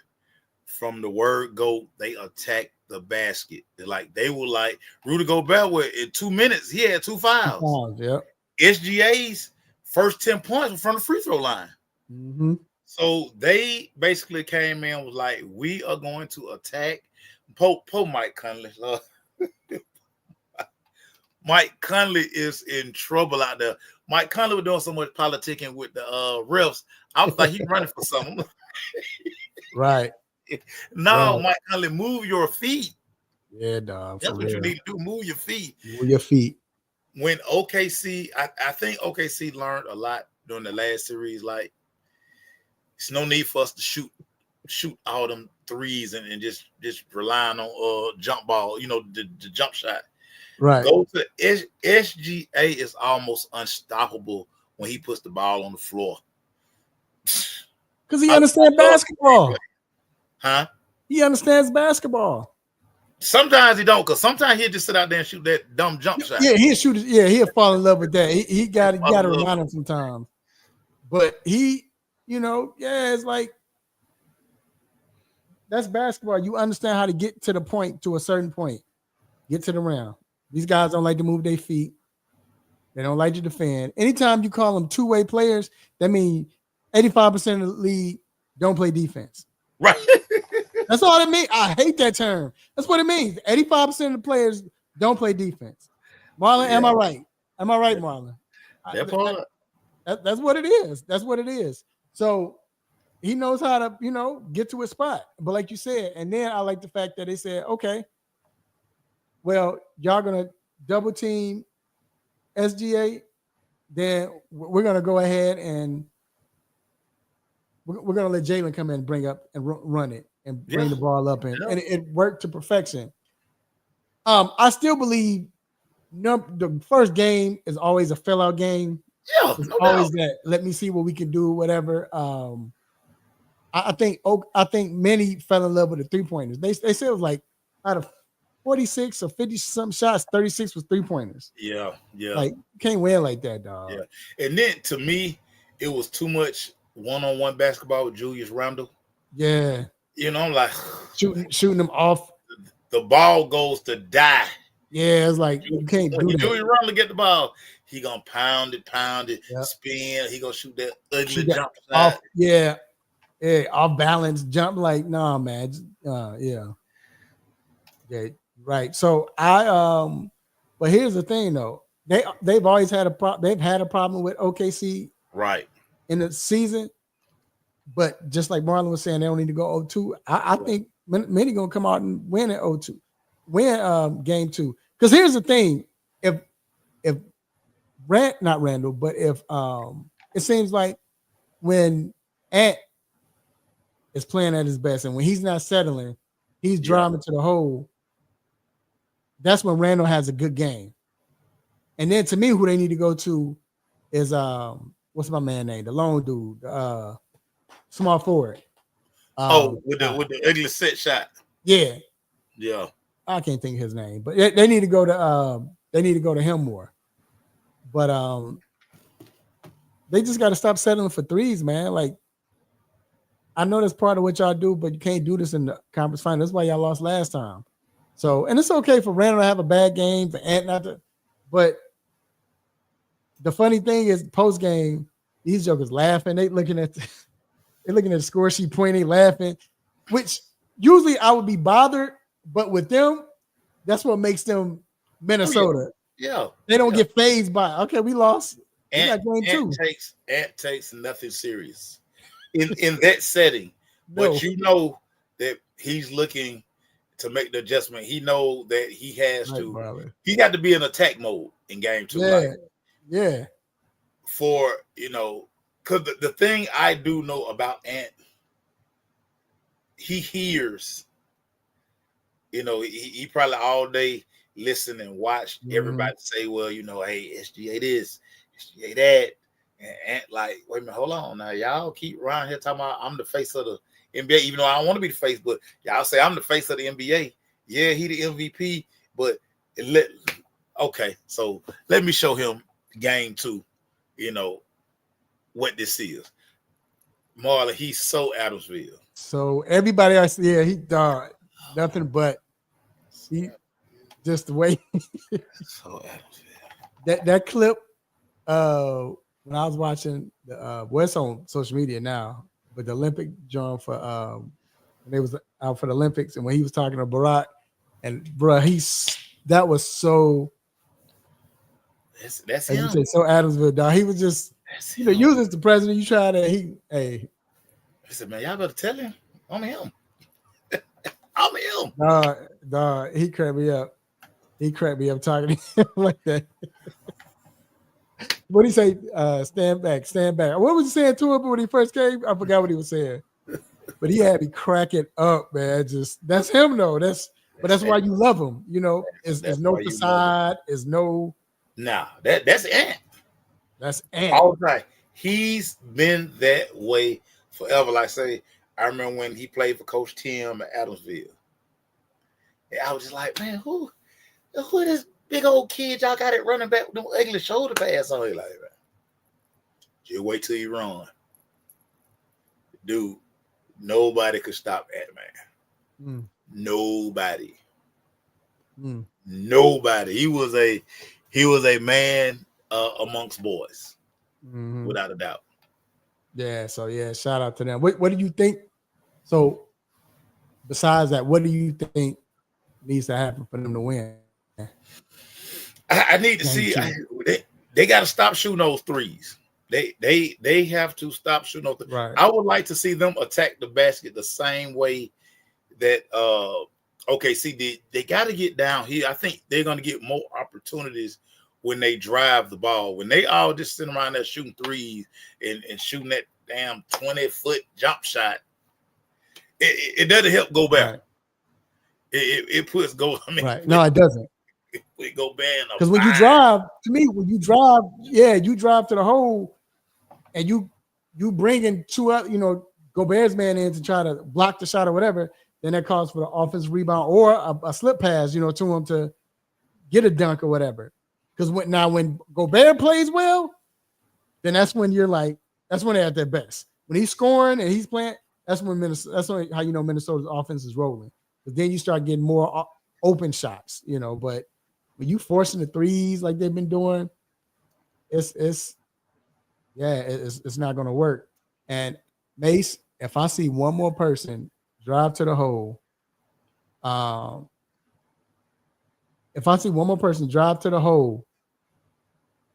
From the word go, they attacked the basket. They were like Rudy Gobert in 2 minutes. He had 2 fouls. Yep. SGA's first 10 points were from the free throw line. Mm-hmm. So they basically came in was like, we are going to attack. Pope Mike Conley. Mike Conley is in trouble out there. Mike Conley was doing so much politicking with the refs. I was like, he's running for something. Right. No, Mike Conley, move your feet. Yeah, dog. That's what you need to do. Move your feet. Move your feet. When OKC, I think OKC learned a lot during the last series. Like, it's no need for us to shoot all them threes and just relying on jump ball, the jump shot. Right. Go to SGA is almost unstoppable when he puts the ball on the floor. Because he understands basketball. Huh? He understands basketball. Sometimes he don't, because sometimes he'll just sit out there and shoot that dumb jump shot. Yeah, he'll shoot it. Yeah, he'll fall in love with that. He got to remind him sometimes. But he, it's like that's basketball. You understand how to get to the point, to a certain point. Get to the rim. These guys don't like to move their feet. They don't like to defend. Anytime you call them two-way players, that means 85% of the league don't play defense. Right. That's all it means. I hate that term. That's what it means. 85% of the players don't play defense. Marlon, am I right? Am I right, Marlon? That's what it is. That's what it is. So he knows how to, get to his spot. But like you said, and then I like the fact that they said, okay, well, y'all going to double team SGA, then we're going to go ahead and we're going to let Jalen come in and bring up and run it and bring the ball up. And it worked to perfection. I still believe the first game is always a fill-out game. Yeah, it's always that. Let me see what we can do, whatever. I think many fell in love with the three-pointers. They said it was like out of 46 or 50 some shots, 36 was three-pointers. Yeah. Like, you can't win like that, dog. Yeah. And then to me, it was too much one-on-one basketball with Julius Randle. Yeah. I'm like shooting them off. The ball goes to die. Yeah, it's like you can't do that. Julius Randle get the ball, he gonna pound it, spin. He gonna shoot that ugly jump off. Yeah, off balance jump. Like, nah, man. Yeah, right. So but here's the thing though. They've always had a problem with OKC, right, in the season. But just like Marlon was saying, they don't need to go 0-2. I think many gonna come out and win at 0-2, win game 2. Because here's the thing: if not Randall, but if it seems like when Ant is playing at his best, and when he's not settling, he's driving to the hole. That's when Randall has a good game. And then to me, who they need to go to is what's my man name? The lone dude, small forward. With the ugly set shot. Yeah. Yeah. I can't think of his name, but they need to go to him more. But they just got to stop settling for threes, man. Like, I know that's part of what y'all do, but you can't do this in the conference final. That's why y'all lost last time. So, and it's okay for Randall to have a bad game, for Ant not to, but the funny thing is, post game, these jokers laughing. They looking at the score sheet, pointing, laughing. Which usually I would be bothered, but with them, that's what makes them Minnesota. Yeah, they don't get fazed by. Okay, we lost. Ant takes nothing serious in that setting, but you know that he's looking to make the adjustment. He know that he has to. Brother. He got to be in attack mode in game 2. Yeah. For because the thing I do know about Ant, he hears. He probably all day listen and watch everybody say, well, hey, SGA this, SGA that. And Ant like, wait a minute, hold on. Now, y'all keep around here talking about I'm the face of the NBA, even though I don't want to be the face, but y'all say I'm the face of the NBA. Yeah, he the MVP, but okay, so let me show him game 2, what this is. Marlon, he's so Adamsville. So everybody else, he nothing but he just the way so Adamsville. That clip when I was watching the it's on social media now, but the Olympic drum for when they was out for the Olympics, and when he was talking to Barack, and bro, that was so that's him. You say, so Adamsville, dog. He was just you as the president, you try to he said, man, y'all better tell him I'm him. I'm him. Dog, he cracked me up. He cracked me up talking to him like that. What did he say? Stand back. What was he saying to him when he first came? I forgot what he was saying. But he had me cracking up, man. Just that's him, though. That's why you love him. There's no facade. There's no. Nah, that's Ant. That's Ant. All right. He's been that way forever. Like say, I remember when he played for Coach Tim at Adamsville. And I was just like, man, who this big old kid y'all got it running back with them ugly shoulder pads on it like that? Just wait till he run. Dude, nobody could stop that man. Nobody. Nobody. He was a man amongst boys, without a doubt. Yeah, so shout out to them. What do you think? So besides that, what do you think needs to happen for them to win? I need to see. They got to stop shooting those threes. They have to stop shooting those threes. Right. I would like to see them attack the basket the same way that they got to get down here. I think they're going to get more opportunities when they drive the ball. When they all just sitting around there shooting threes and shooting that damn 20-foot jump shot, it doesn't help go back. Right. It puts go. I mean, right. No, it doesn't. We go bad because when you drive, to me, you drive to the hole, and you bring in Gobert's man in to try to block the shot or whatever. Then that calls for the offensive rebound or a slip pass, to him to get a dunk or whatever. Because when Gobert plays well, then that's when that's when they're at their best. When he's scoring and he's playing, that's when how Minnesota's offense is rolling. But then you start getting more open shots, But when you forcing the threes like they've been doing, it's not going to work. And Mace, if I see one more person drive to the hole, if I see one more person drive to the hole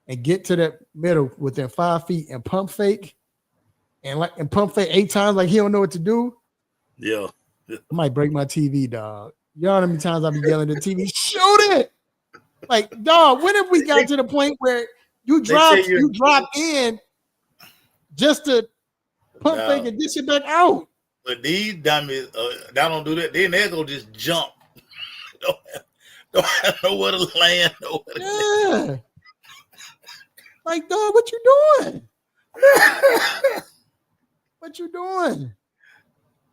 and get to that middle within 5 feet and pump fake, and pump fake 8 times like he don't know what to do. Yeah. I might break my TV, dog. You know how many times I be yelling at the TV, shoot it! Like, dog, when have we got to the point where you drop in just to pump fake and dish it back out? But these dummies, they don't do that. Then they'll go just jump. don't have nowhere to land. Yeah. Like, dog, what you doing? What you doing?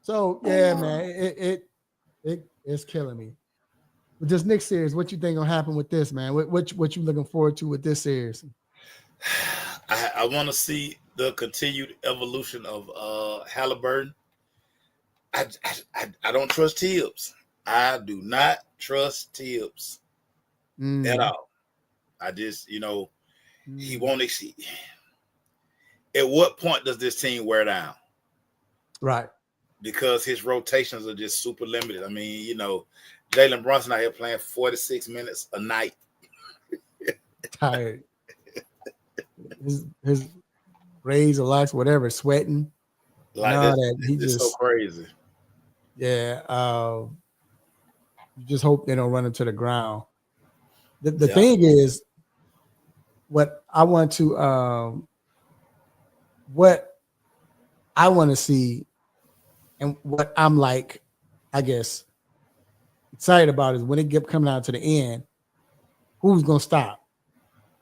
So yeah, man, it's killing me. With this next series, what you think gonna happen with this, man? What you looking forward to with this series? I want to see the continued evolution of Halliburton. I don't trust Tibbs. I do not trust Tibbs at all. I just, he won't exceed. At what point does this team wear down? Right. Because his rotations are just super limited. I mean, Jalen Brunson out here playing 46 minutes a night. Tired. His rays or locks, whatever, sweating. Like he's just so crazy. Yeah. You just hope they don't run him to the ground. The thing is, what I want to see, and what I'm like, I guess, excited about is when it get coming out to the end, who's gonna stop?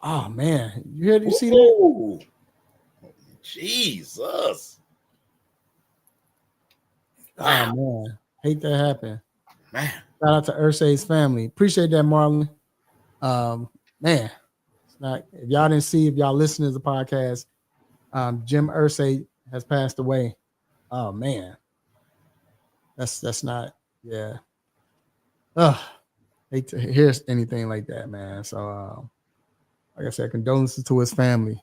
Oh man, you see that? Jesus. Wow. Oh man, hate that happen. Man. Shout out to RGIII's family. Appreciate that, Marlon. Man, it's not, if y'all didn't see, if y'all listen to the podcast, Jim RGIII has passed away. Oh man. That's not, yeah. Hate to hear anything like that, man. So like I said, condolences to his family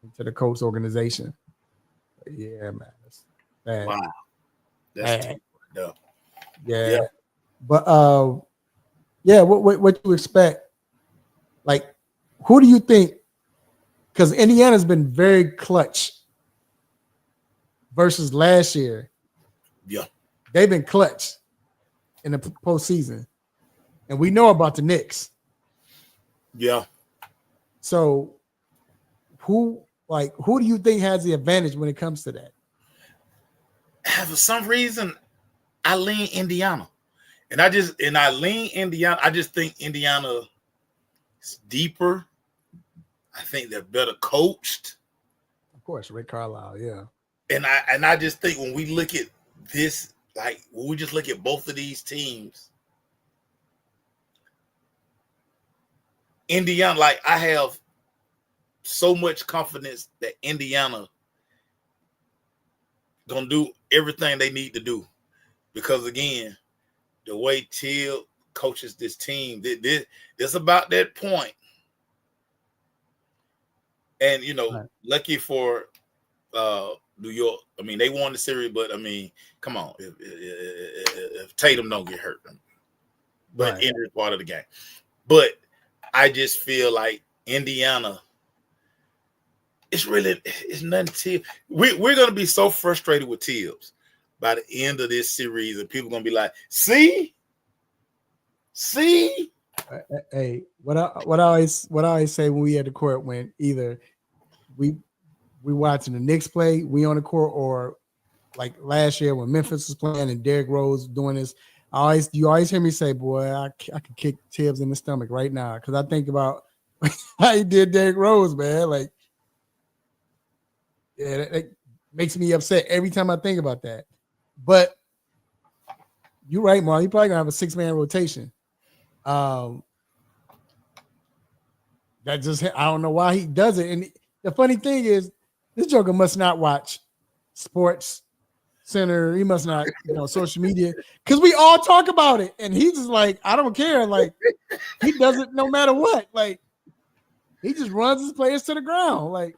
and to the Colts organization. But yeah, man. That's bad. Wow. That's bad. No. Yeah. But what you expect? Like, who do you think? Because Indiana's been very clutch versus last year. Yeah. They've been clutch in the postseason. And we know about the Knicks. Yeah. So who do you think has the advantage when it comes to that? For some reason, I lean Indiana. And I lean Indiana. I just think Indiana is deeper. I think they're better coached. Of course, Rick Carlisle, yeah. And I just think when we look at this, like when we just look at both of these teams, Indiana, like I have so much confidence that Indiana gonna do everything they need to do. Because again, the way Till coaches this team, this about that point. And right. Lucky for New York. I mean, they won the series, but I mean, come on, if Tatum don't get hurt, but right. Injury part of the game. But I just feel like Indiana, it's nothing to. We're gonna be so frustrated with Tibbs by the end of this series, and people are gonna be like, see. Hey, what I always say when we at the court, when either we watching the Knicks play, we on the court, or like last year when Memphis was playing and Derrick Rose doing this, you always hear me say, boy, I could kick Tibbs in the stomach right now, because I think about how he did Derrick Rose, man. Like, yeah, that makes me upset every time I think about that. But you're right, Mark. He probably gonna have a 6-man rotation. That just, I don't know why he does it. And the funny thing is, this joker must not watch Sports Center. He must not, social media, because we all talk about it, and he's just like, I don't care. Like, he does it no matter what. Like, he just runs his players to the ground. Like,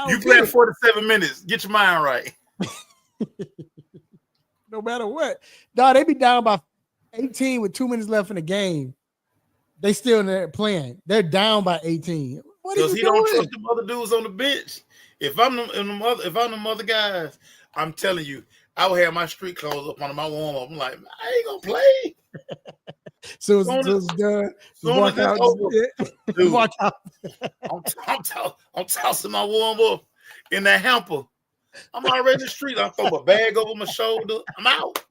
you playing 47 minutes. Get your mind right. No matter what. Dog, they be down by 18 with 2 minutes left in the game. They still in there playing. They're down by 18. What because he don't trust them other dudes on the bench. If I'm the other guys, I'm telling you, I would have my street clothes up under my warm up. I'm like, I ain't gonna play. So it's done. Just walk out. Dude, walk out. I'm tossing my warm up in that hamper. I'm already in the street. I throw my bag over my shoulder. I'm out.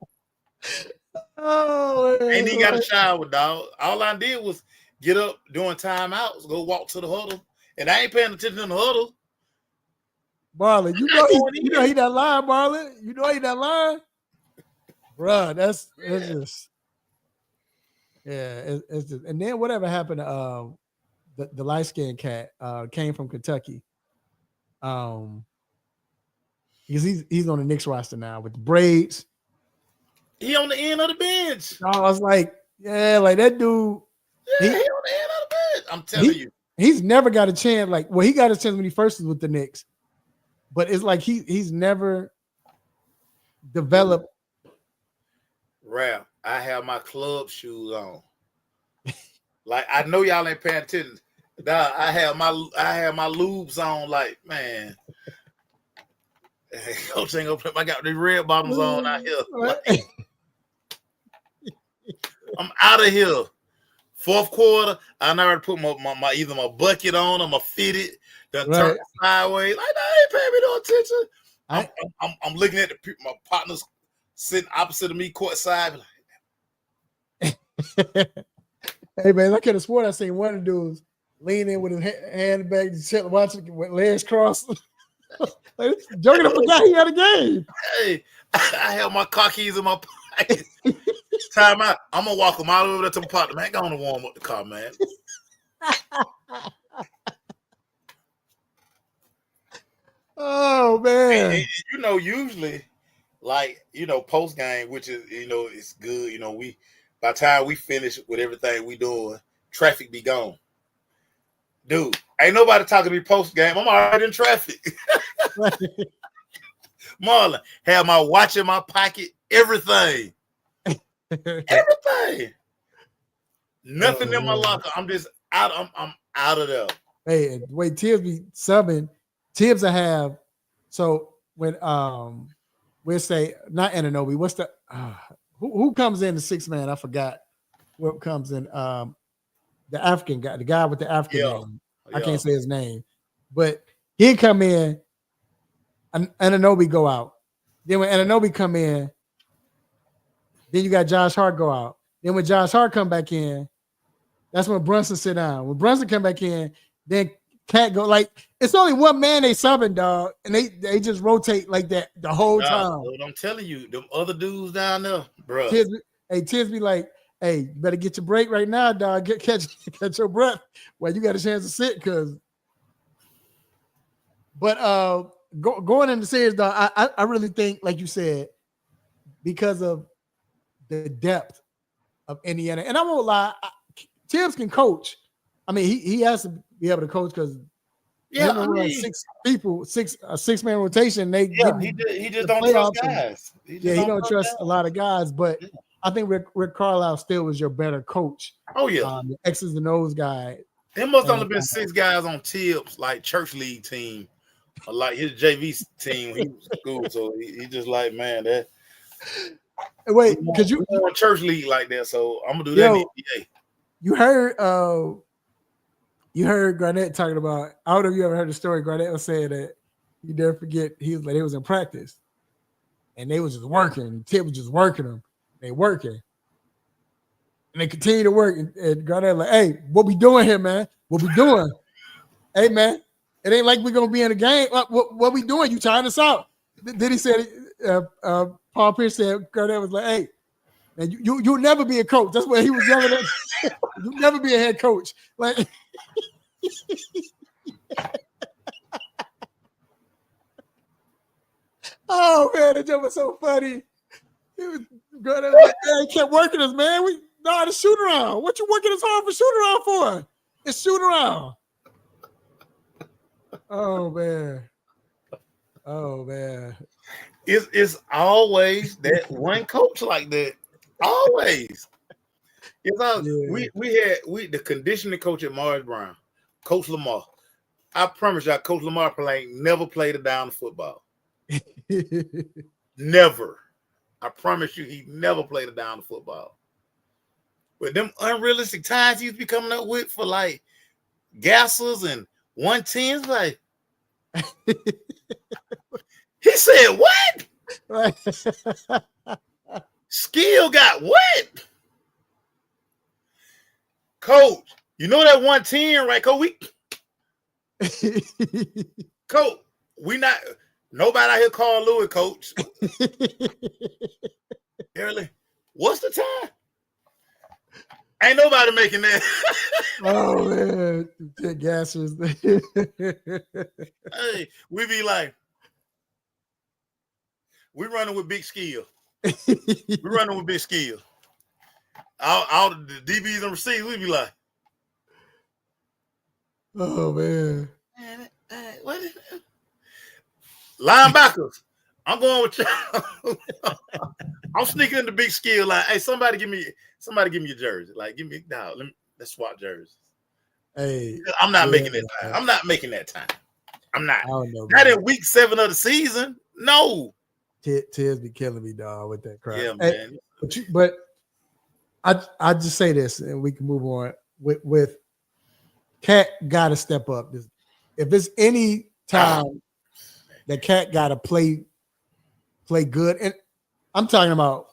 Oh, man. Ain't even got a shower, dog. All I did was get up during timeouts, go walk to the huddle, and I ain't paying attention to the huddle. Marlon, you know he that line, Marlon. You know he that line, bruh. That's just it's just. And then whatever happened to the light skinned cat came from Kentucky. Because he's on the Knicks roster now with the braids. He on the end of the bench. I was like, yeah, like that dude. Yeah, he on the end of the bench. I'm telling you, he's never got a chance. Like, well, he got a chance when he first was with the Knicks. But it's like he's never developed. Rap, I have my club shoes on. Like, I know y'all ain't paying attention. Dog, I have my lubes on. Like, man, Coach ain't gonna put. I got the red bottoms on out here. Like, I'm out of here. Fourth quarter, I never put my either my bucket on or my fitted. Turn sideways. Like, I ain't paying me no attention. I'm looking at my partners sitting opposite of me courtside. Hey man, I could have sworn I seen one of the dudes lean in with his hand back, watching with legs crossed, like, joking up a guy he had a game. Hey, I have my car keys in my pocket. Time out. I'm gonna walk them all over to my partner. Man, go on and warm up the car, man. Oh man! And, usually, like post game, which is it's good. We by the time we finish with everything we doing, traffic be gone. Dude, ain't nobody talking to me post game. I'm already in traffic. Marlon, have my watch in my pocket, everything. Everything. Nothing in my locker. I'm just out. I'm out of there. Hey, wait, Tibbs be subbing. Tibbs will have, so when we'll say not Ananobi, what's the who comes in the sixth man? I forgot what comes in. The African guy, the guy with the African name. I can't say his name, but he'd come in, and Ananobi go out. Then when Ananobi come in, then you got Josh Hart go out. Then when Josh Hart come back in, that's when Brunson sit down. When Brunson come back in, then Cat go, like, it's only one man they subbing, dog, and they just rotate like that the whole time. I'm telling you, them other dudes down there, bro. Tibbs be like, hey, you better get your break right now, dog. Catch your breath while you got a chance to sit, going into series, dog, I really think, like you said, because of the depth of Indiana, and I won't lie, Tibbs can coach. I mean, he has to be able to coach because a six-man rotation. He just don't trust guys. He don't trust a lot of guys. But I think Rick Carlisle still was your better coach. Oh yeah, the X's and O's guy. There must only been 6 guys on Tibbs like church league team, or like his JV team when he was in school. So he just like, man, that. Wait, because you on church league like that, so I'm gonna do that in the NBA. You heard Garnett talking about. I don't know if you ever heard the story. Garnett was saying that you never forget he was like they was in practice, and they was just working. Tip was just working them. They working, and they continue to work. And Garnett like, hey, what we doing here, man? What we doing? Hey, man, it ain't like we're gonna be in a game. What we doing? You trying us out? Then he said, Paul Pierce said, Garnett was like, hey. And you'll never be a coach. That's what he was yelling at. You'll never be a head coach. Like, oh man, that joke was so funny. He was good. He kept working us, man. The shoot around. What you working as hard for shoot around for? It's shoot around. Oh man. It's always that one coach like that. Always. It's always, we the conditioning coach at Mars Brown, Coach Lamar. I promise y'all, Coach Lamar never played a down of football. Never. I promise you, he never played a down of football. But them unrealistic times he's be coming up with for like gassers and 110s, like he said, what? Skill got what? Coach, you know that 110, right? Coach, Coach, we not nobody out here call Louis, Coach. Early. What's the time? Ain't nobody making that. Oh man, gassers. Hey, we be like, we running with big skill. We running with big skill. All the DBs and receivers, we be like, oh man. What is it? Linebackers. I'm going with you. I'm sneaking in the big skill. Like, hey, somebody give me a jersey. Like, give me let's swap jerseys. Hey, I'm not making that time. I'm not making that time. I'm not. Not in week 7 of the season. No. Tiz be killing me, dog, with that crap. Yeah, man. Hey, but I just say this, and we can move on with Cat. Got to step up. If it's any time that Cat got to play good, and I'm talking about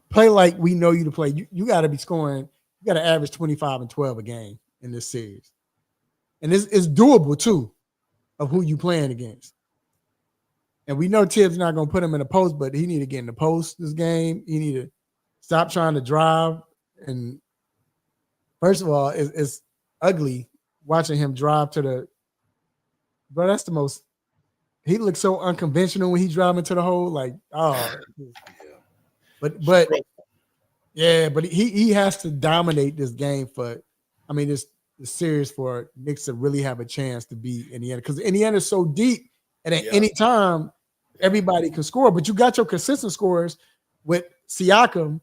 play like we know you to play. You got to be scoring. You got to average 25 and 12 a game in this series, and it's doable too, of who you playing against. And we know Tibbs not going to put him in the post, but he need to get in the post this game. He need to stop trying to drive. And first of all, it's ugly watching him drive to the. Bro, that's the most. He looks so unconventional when he's driving to the hole. Like, oh, but yeah, but he has to dominate this game this series for Knicks to really have a chance to beat Indiana, because Indiana is so deep, and at any time everybody can score. But you got your consistent scorers with Siakam.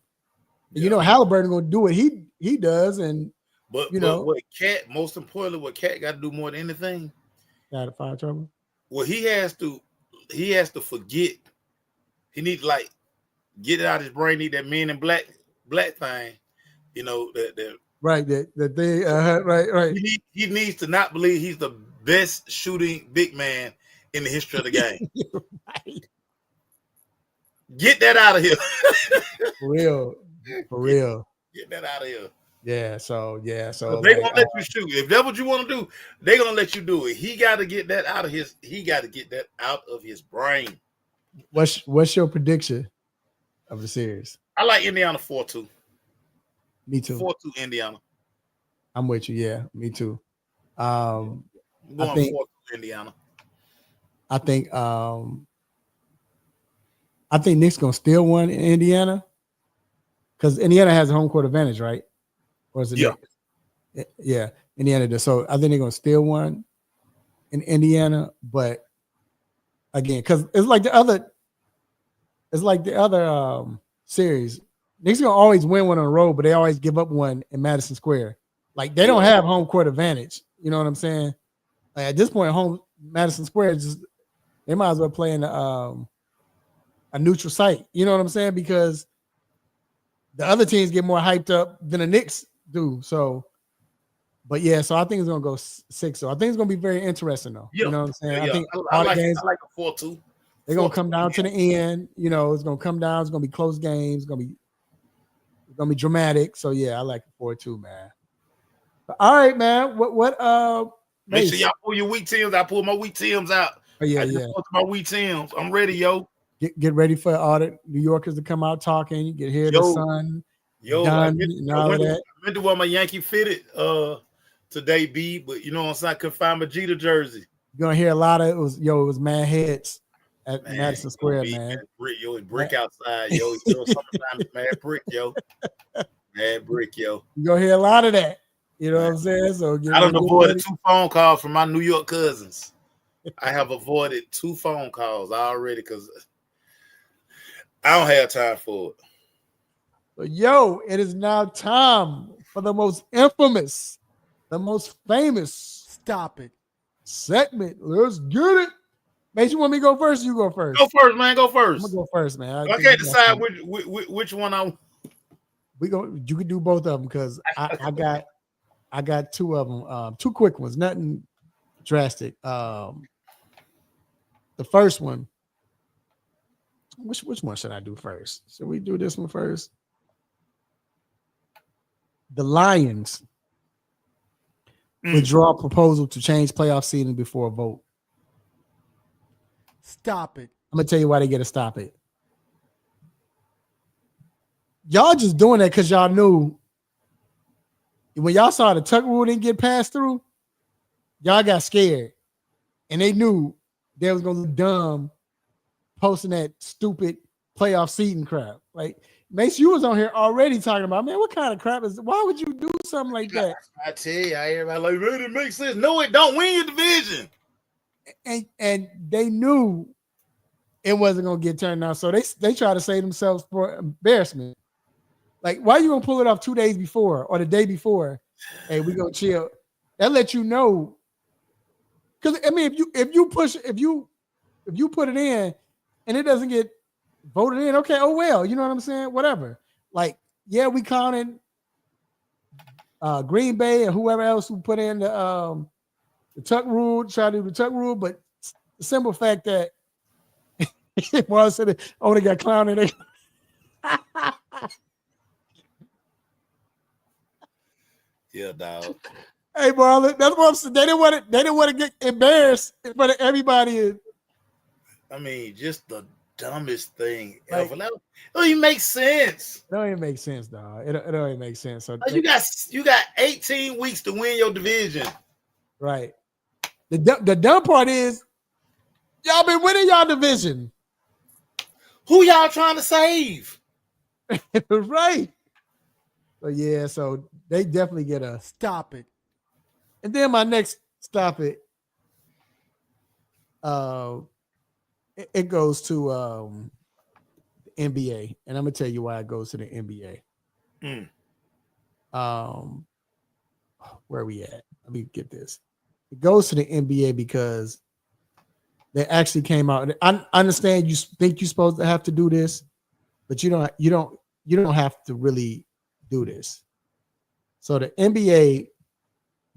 You know Halliburton going to do what he does, and but what Cat, most importantly, what Cat got to do more than anything, got to find trouble. Well, he has to forget. He needs to like get it out of his brain. Need that Men in Black thing, you know that right that they right. He needs to not believe he's the best shooting big man in the history of the game. Right. Get that out of here. For real. Get that out of here. Yeah. So they won't let you shoot. If that's what you want to do, they're gonna let you do it. He got to get that out of his. He got to get that out of his brain. What's your prediction of the series? I like Indiana 4-2. Me too. 4-2 Indiana. I'm with you. Yeah, me too. I'm going 4-2 Indiana. I think Nick's gonna steal one in Indiana, because Indiana has a home court advantage, right? Or is it? Yeah. Yeah, Indiana does. So I think they're gonna steal one in Indiana, but again, because it's like the other series. Knicks gonna always win one on the road, but they always give up one in Madison Square. Like they don't have home court advantage. You know what I'm saying? Like at this point, Madison Square they might as well play in a neutral site. You know what I'm saying? Because the other teams get more hyped up than the Knicks do. So, but yeah, so I think it's gonna go 6. So I think it's gonna be very interesting, though. Yeah. You know what I'm saying? Yeah. I think I like a 4-2. They're gonna come down to the end. You know, it's gonna come down. It's gonna be close games. It's gonna be dramatic. So yeah, I like a 4-2, man. But, all right, man. Make sure y'all pull your weak teams. I pull my weak teams out. Oh, yeah. My weak teams. I'm ready, yo. Get ready for all the New Yorkers to come out talking. You get here the sun. I meant to wear my Yankee fitted today, B, but you know what I'm saying? I couldn't find my Jeter jersey. You're gonna hear a lot of it was mad heads at Madison Square, man. It's brick outside, yo. It's summertime, mad brick, yo. Mad brick, yo. You're gonna hear a lot of that. You know what I'm saying? So I don't avoid 2 phone calls from my New York cousins. I have avoided 2 phone calls already because I don't have time for it. But yo, it is now time for the most infamous, the most famous. Stop it. segment. Let's get it. Mate, you want me to go first? Or you go first. Go first, man. Go first. I'm gonna go first, man. I can't decide which one I. You can do both of them because I got two of them. Two quick ones, nothing drastic. The first one. Which one should I do first? Should we do this one first? The Lions withdraw proposal to change playoff seeding before a vote. Stop it. I'm gonna tell you why they get to stop it. Y'all just doing that because y'all knew when y'all saw the tuck rule didn't get passed through, y'all got scared. And they knew they was gonna look dumb posting that stupid playoff seeding crap. Like, Mace, you was on here already talking about, man, what kind of crap is why would you do something like that? I tell you, everybody like, man, it makes sense. No, it don't. Win your division. And they knew it wasn't gonna get turned down. So they try to save themselves for embarrassment. Like, why are you gonna pull it off 2 days before or the day before? Hey, we gonna chill. That lets you know. Because I mean, if you put it in and it doesn't get voted in, okay, oh well, you know what I'm saying? Whatever. Like, yeah, we counted Green Bay and whoever else who put in the tuck rule, try to do the tuck rule, but the simple fact that well, I said it only got clowned. Yeah, dog. Hey, bro, that's what I'm saying. They didn't want to get embarrassed in front of everybody. I mean, just the dumbest thing ever. That don't even make sense. It don't even make sense, dog. It don't even make sense. So you got 18 weeks to win your division. Right. The dumb part is y'all been winning y'all division. Who y'all trying to save? Right. So yeah, so they definitely get a stop it. And then my next stop it, it goes to the NBA, and I'm gonna tell you why it goes to the NBA. Where are we at? Let me get this. It goes to the NBA because they actually came out. I understand you think you're supposed to have to do this, but you don't have to really do this. So the NBA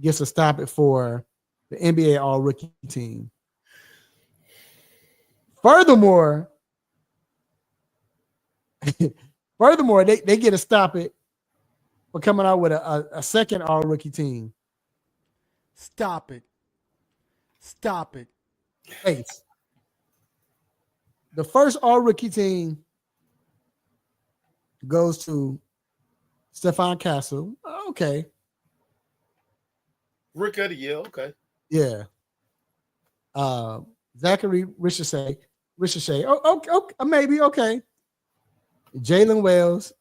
gets to stop it for the NBA All-Rookie team. Furthermore, they get to stop it for coming out with a second All-Rookie team. Stop it. Stop it. Hey, the first All-Rookie team goes to Stephon Castle. Okay. Rick of the year. Okay. Yeah. Zachary Ricochet. Oh, okay, maybe. Okay. Jalen Wells.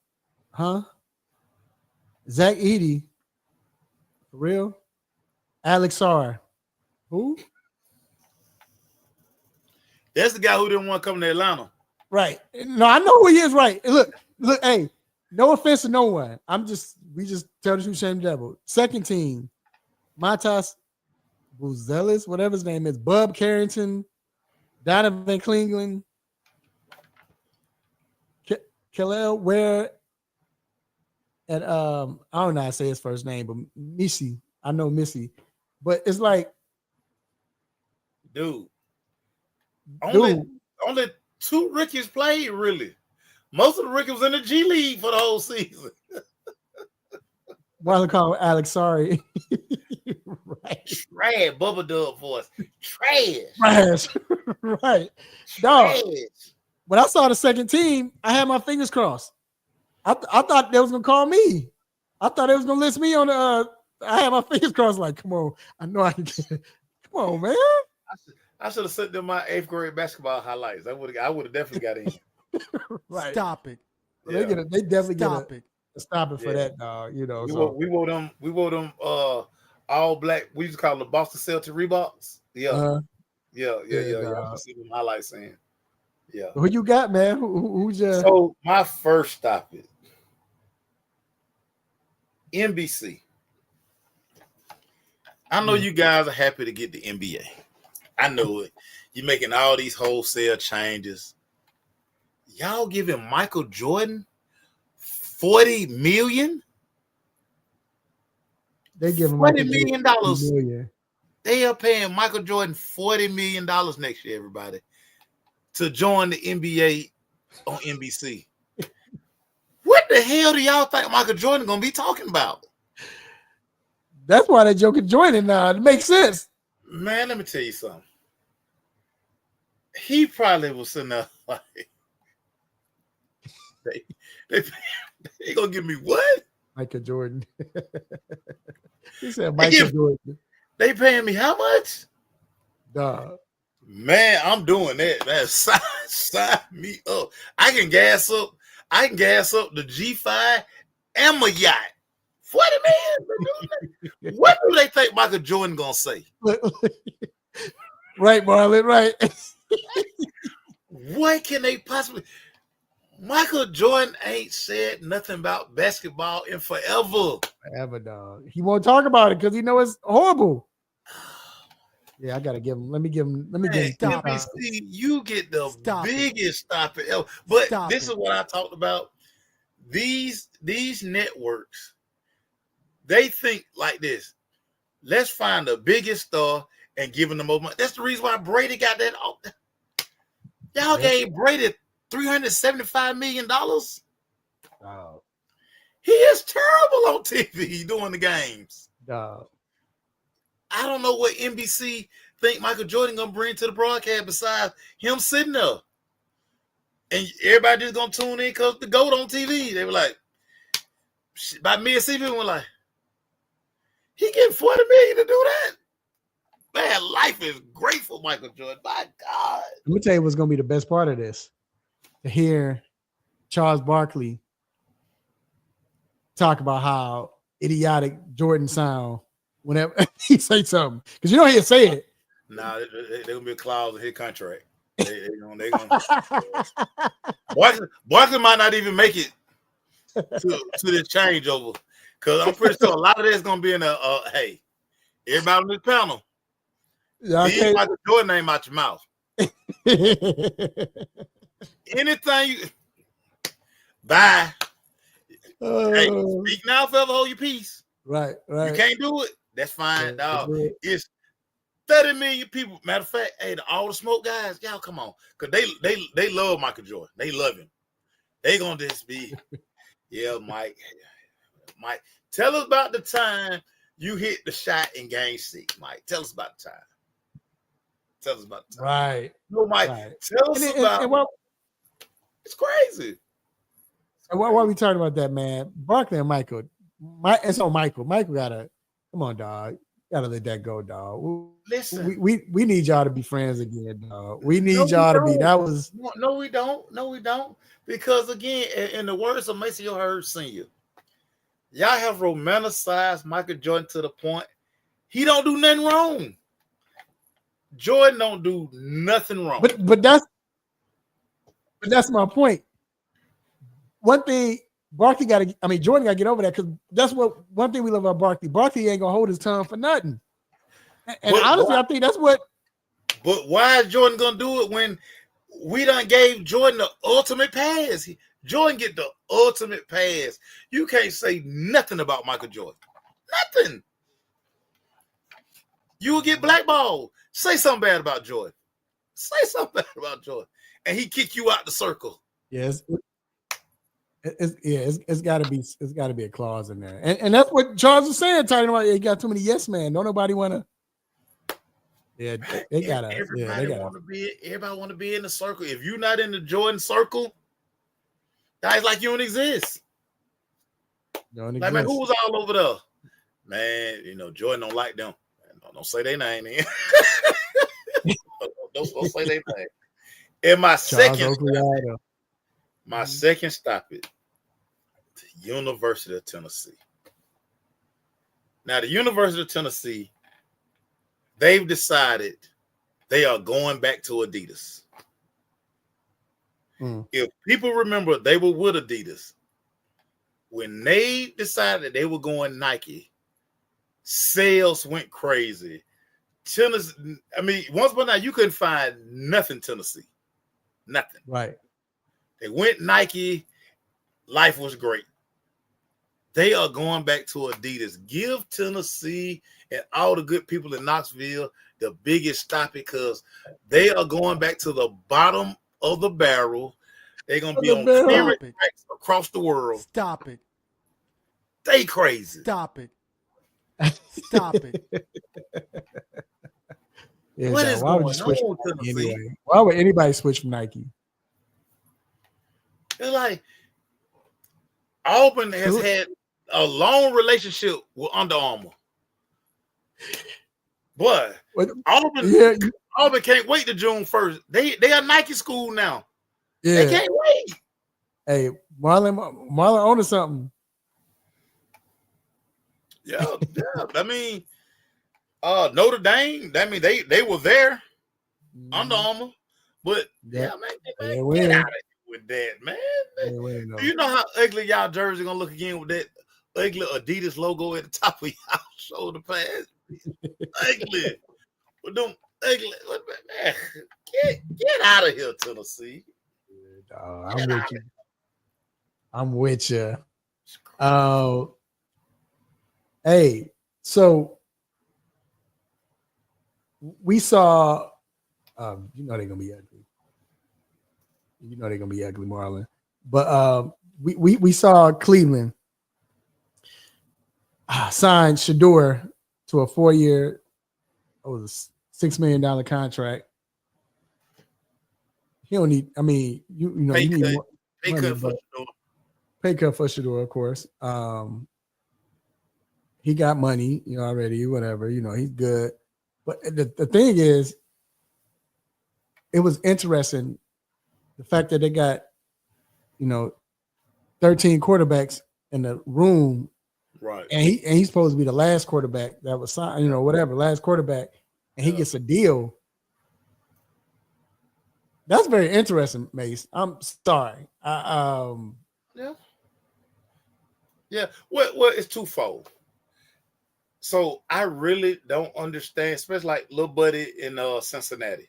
Huh? Zach Edey. For real? Alex Sarr. Who? That's the guy who didn't want to come to Atlanta. Right. No, I know who he is. Right. Look, hey, no offense to no one. We just tell the truth, shame the devil. Second team, Matas Buzelis, whatever his name is, Bub Carrington, Donovan Klingland, Kalel Ware, and I don't know how to say his first name, but Missy. I know Missy. But it's like, dude. Only two rookies played, really. Most of the rookies was in the G League for the whole season. Why they call him Alex? Sorry. Right. Trash. Bubba Dub for us. Trash. Right. Dog. When I saw the second team, I had my fingers crossed. I thought they was going to call me. I thought they was going to list me on the I had my fingers crossed like, come on. I know I can get it. Come on, man. I should have sent them my 8th grade basketball highlights. I would have definitely got in. Right. Stop it. Yeah. They definitely stop it. Stop it for that, dog. You know, we wore them all black. We used to call them the Boston Celtic Reeboks. Yeah. Yeah. I see them highlights saying. Yeah. Who you got, man? Who just So my first stop it. NBC. I know you guys are happy to get the NBA. I know it. You're making all these wholesale changes. Y'all giving Michael Jordan $40 million? They give him $40 million. $40 They are paying Michael Jordan $40 million next year, everybody, to join the NBA on NBC. What the hell do y'all think Michael Jordan gonna be talking about? That's why that joke is joining now. It makes sense. Man, let me tell you something. He probably was sitting there like, they gonna give me what? Michael Jordan. He said Michael Jordan. They paying me how much? Dog. Man, I'm doing that. Man, sign me up. I can gas up the G5 and my yacht. 40 million. What do they think Michael Jordan gonna say? Right, Marlon, right. What can they possibly? Michael Jordan ain't said nothing about basketball in forever. Forever, dog. He won't talk about it because he knows it's horrible. Yeah, I gotta give him. Let me give him. NBC, you get the biggest stop it ever. But this is what I talked about. These networks, they think like this. Let's find the biggest star and give him the most money. That's the reason why Brady got that. Y'all gave Brady $375 million. Wow. He is terrible on TV doing the games. Dog. I don't know what NBC think Michael Jordan gonna bring to the broadcast besides him sitting there. And everybody just gonna tune in because the GOAT on TV. They were like, by mid-season, we were like, he getting $40 million to do that. Man, life is great for Michael Jordan. My God. Let me tell you what's gonna be the best part of this. To hear Charles Barkley talk about how idiotic Jordan sound whenever he say something. Because you know he'll say it. Nah, there's gonna be a clause in his contract. They gonna Barkley might not even make it to the changeover. Because I'm pretty sure a lot of that's gonna be in a hey, everybody on this panel. Leave Michael Jordan name out your mouth. Anything you bye. Hey, speak now, forever hold your peace. Right. You can't do it. That's fine, dog. It's 30 million people. Matter of fact, hey, all the smoke guys, y'all come on, cause they love Michael Jordan. They love him. They gonna just be, yeah, Mike, tell us about the time you hit the shot in Game 6, Mike. Tell us about the time. Tell us about the time. Right. No, Mike. Right. Tell us about. It's crazy. And why are we talking about that, man? Barkley and Michael. It's on Michael. Michael gotta come on, dog. Gotta let that go, dog. Listen, we need y'all to be friends again, dog. We need y'all to be. That was no, we don't. No, we don't. Because again, in the words of Mason Hurd Sr., y'all have romanticized Michael Jordan to the point he don't do nothing wrong. Jordan don't do nothing wrong. But that's my point. One thing Barkley Jordan got to get over that because that's one thing we love about Barkley. Barkley ain't gonna hold his tongue for nothing. And honestly, I think that's what. But why is Jordan gonna do it when we done gave Jordan the ultimate pass? Jordan get the ultimate pass. You can't say nothing about Michael Jordan. Nothing. You will get blackballed. Say something bad about Jordan. Say something bad about Jordan, and he kick you out the circle. Yes. It's got to be a clause in there, and that's what Charles was saying. Talking about you got too many yes men. Don't nobody want to. Yeah, they gotta. Everybody want to be in the circle. If you're not in the Jordan circle, guys like you don't exist. Like man, who was all over there? Man, Jordan don't like them. Don't say their name, man. don't say their name. And my second stop it. The University of Tennessee. Now, the University of Tennessee, they've decided they are going back to Adidas. If people remember, they were with Adidas. When they decided they were going Nike, Sales went crazy. Tennessee, I mean, once upon a time, you couldn't find nothing Tennessee. Nothing. Right. They went Nike. Life was great. They are going back to Adidas. Give Tennessee and all the good people in Knoxville the biggest stop because they are going back to the bottom of the barrel. They're going to be on clearance tracks across the world. Stop it. They crazy. Stop it. Stop it. Yeah, What is why would you going switch on, from Nike Tennessee? anyway? Why would anybody switch from Nike? It's like Auburn has had a long relationship with Under Armour. Boy, Auburn can't wait to June 1st. They are Nike school now. Yeah. They can't wait. Hey, Marlon owning something. Yeah. I mean, Notre Dame. I mean, they were there, Under Armour, but man, get out of here with that, man. Do you know how ugly y'all jersey gonna look again with that ugly Adidas logo at the top of y'all shoulder pads? Ugly. With them ugly. Man, get out of here, Tennessee. I'm with you. Hey, so we saw. You know they're gonna be ugly. You know they're gonna be ugly, Marlon. But we saw Cleveland sign Shador to a 4-year, $6 million contract. He don't need. I mean, you know, you need more pay cut for Shador, of course. He got money, you know, already. Whatever, you know, he's good. But the thing is, it was interesting the fact that they got, you know, 13 quarterbacks in the room, right? And he's supposed to be the last quarterback that was signed, you know, whatever, last quarterback, and he gets a deal. That's very interesting, Mace. I'm sorry. Yeah. Well, it's twofold. So I really don't understand, especially like little buddy in Cincinnati.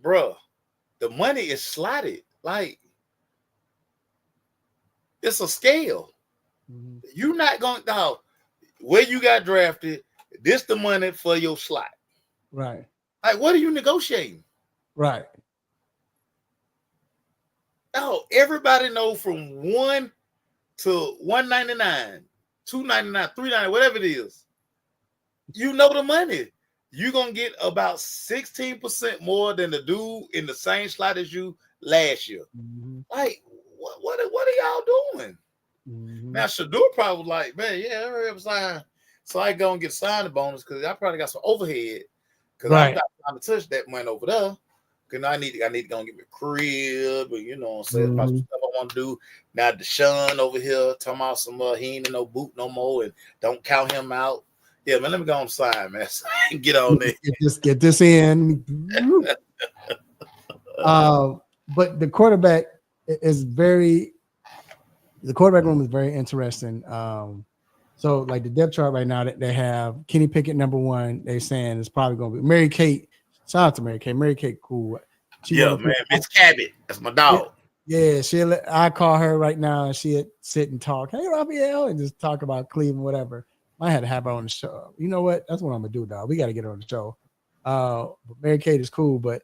Bruh, the money is slotted. Like, it's a scale. Mm-hmm. You're not going to, where you got drafted, this the money for your slot. Right. Like, what are you negotiating? Right. Oh, everybody know from 1 to 199, 299, 399, whatever it is. You know the money. You're going to get about 16% more than the dude in the same slot as you last year. Mm-hmm. Like, what are y'all doing? Mm-hmm. Now, Shador probably was like, man, yeah, I heard sign. So I go and get signing bonus because I probably got some overhead because I'm not trying to touch that money over there. Because I need to go and get me a crib, and you know what I'm saying, about some stuff I want to do. Now, Deshaun over here talking about some he ain't in no boot no more and don't count him out. Yeah, man, let me go on sign, man. So I can get on there. Get this in. But the quarterback room is very interesting. So like the depth chart right now that they have Kenny Pickett number 1. They're saying it's probably going to be Mary Kate. Shout out to Mary Kate. Mary Kate, cool. Man, Miss Cabot. That's my dog. Yeah, I call her right now and she'd sit and talk. Hey, Raphael, and just talk about Cleveland, whatever. I had to have her on the show. You know what? That's what I'm gonna do, dog. We got to get her on the show. But Mary Kate is cool, but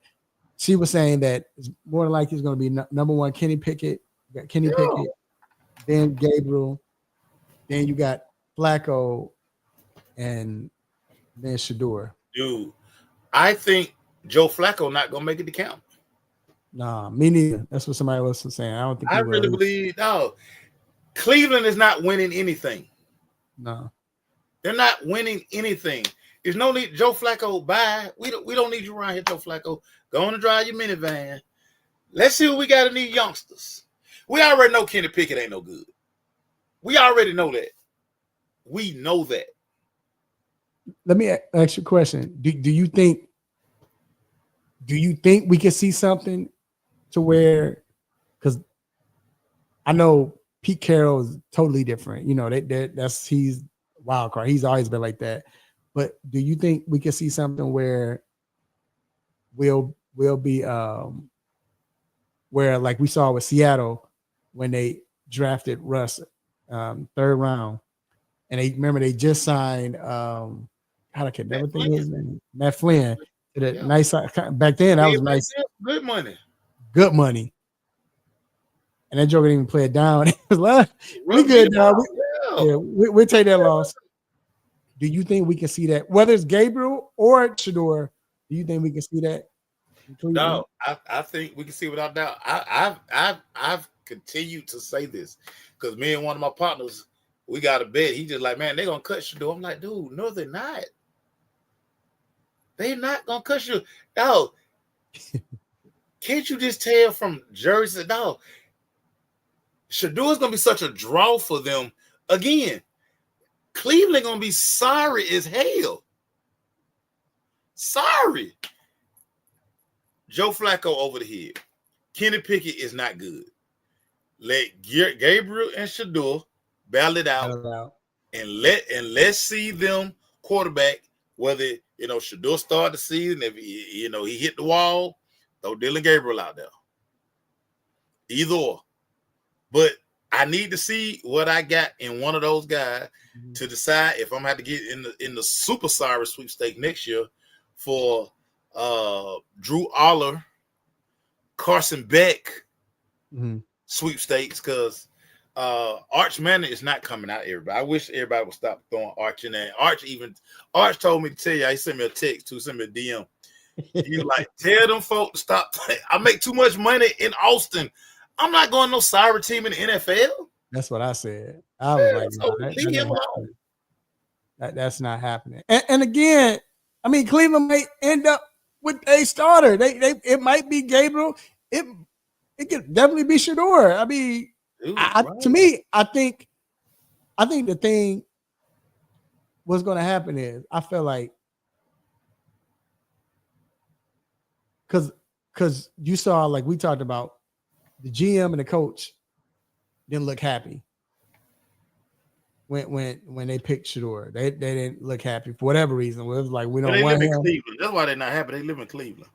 she was saying that it's more than likely it's going to be number 1 Kenny Pickett. You got Kenny Pickett, then Gabriel, then you got Flacco, and then Shador. Dude, I think Joe Flacco not gonna make it to count. Nah, me neither. That's what somebody else was saying. I don't think I really believe Cleveland is not winning anything. No, they're not winning anything. There's no need. Joe Flacco, bye. We don't need you around here, Joe Flacco. Go on and drive your minivan. Let's see what we got in these youngsters. We already know Kenny Pickett ain't no good. We already know that. We know that. Let me ask you a question. Do you think we can see something to where, because I know Pete Carroll is totally different. You know, he's wild card. He's always been like that. But do you think we can see something where we'll be where like we saw with Seattle when they drafted Russ 3rd round, and they just signed I can never think of his name, Matt Flynn. To the nice back then that was nice, good money. Good money. And that joker didn't even play it down. It was like, we good now. We'll take that loss. Do you think we can see that? Whether it's Gabriel or Shedeur, do you think we can see that? No, I think we can see without doubt. I've continued to say this because me and one of my partners, we got a bet. He just like, man, they're gonna cut Shedeur. I'm like, dude, no, they're not. They're not gonna cut you. No. Can't you just tell from Jersey? No. Shedeur is gonna be such a draw for them. Again, Cleveland gonna be sorry as hell. Sorry. Joe Flacco over the head. Kenny Pickett is not good. Let Gabriel and Shedeur battle it out, and let's see them quarterback. Whether Shedeur start the season, if he hit the wall, throw Dylan Gabriel out there. Either or. But I need to see what I got in one of those guys to decide if I'm gonna have to get in the super sorry sweepstake next year for Drew Aller, Carson Beck sweepstakes, because Arch Manning is not coming out. Everybody, I wish everybody would stop throwing Arch in there. Arch told me to tell you. He sent me a text to send me a DM. He was like, tell them folks to stop. I make too much money in Austin. I'm not going no sorry team in the NFL. That's what I said. I was like, that's not happening. And again, I mean, Cleveland might end up with a starter. It might be Gabriel. It could definitely be Shedeur. I mean, to me, I think the thing what's going to happen is I feel like because you saw, like we talked about, the GM and the coach didn't look happy when they picked Shedeur. They didn't look happy for whatever reason. It was like, we don't want him. Cleveland. That's why they're not happy. They live in Cleveland.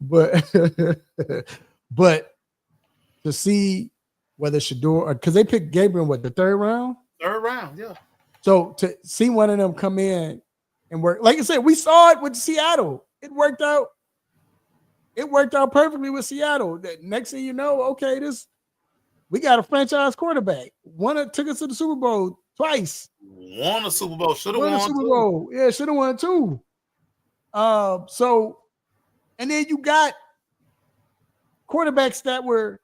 but to see whether Shedeur, because they picked Gabriel the 3rd round? 3rd round, yeah. So to see one of them come in and work, like I said, we saw it with Seattle. It worked out. It worked out perfectly with Seattle. The next thing you know, okay, we got a franchise quarterback. Took us to the Super Bowl twice. Won a Super Bowl. Should have won a Super Bowl. Yeah, should have won 2. So, and then you got quarterbacks that were,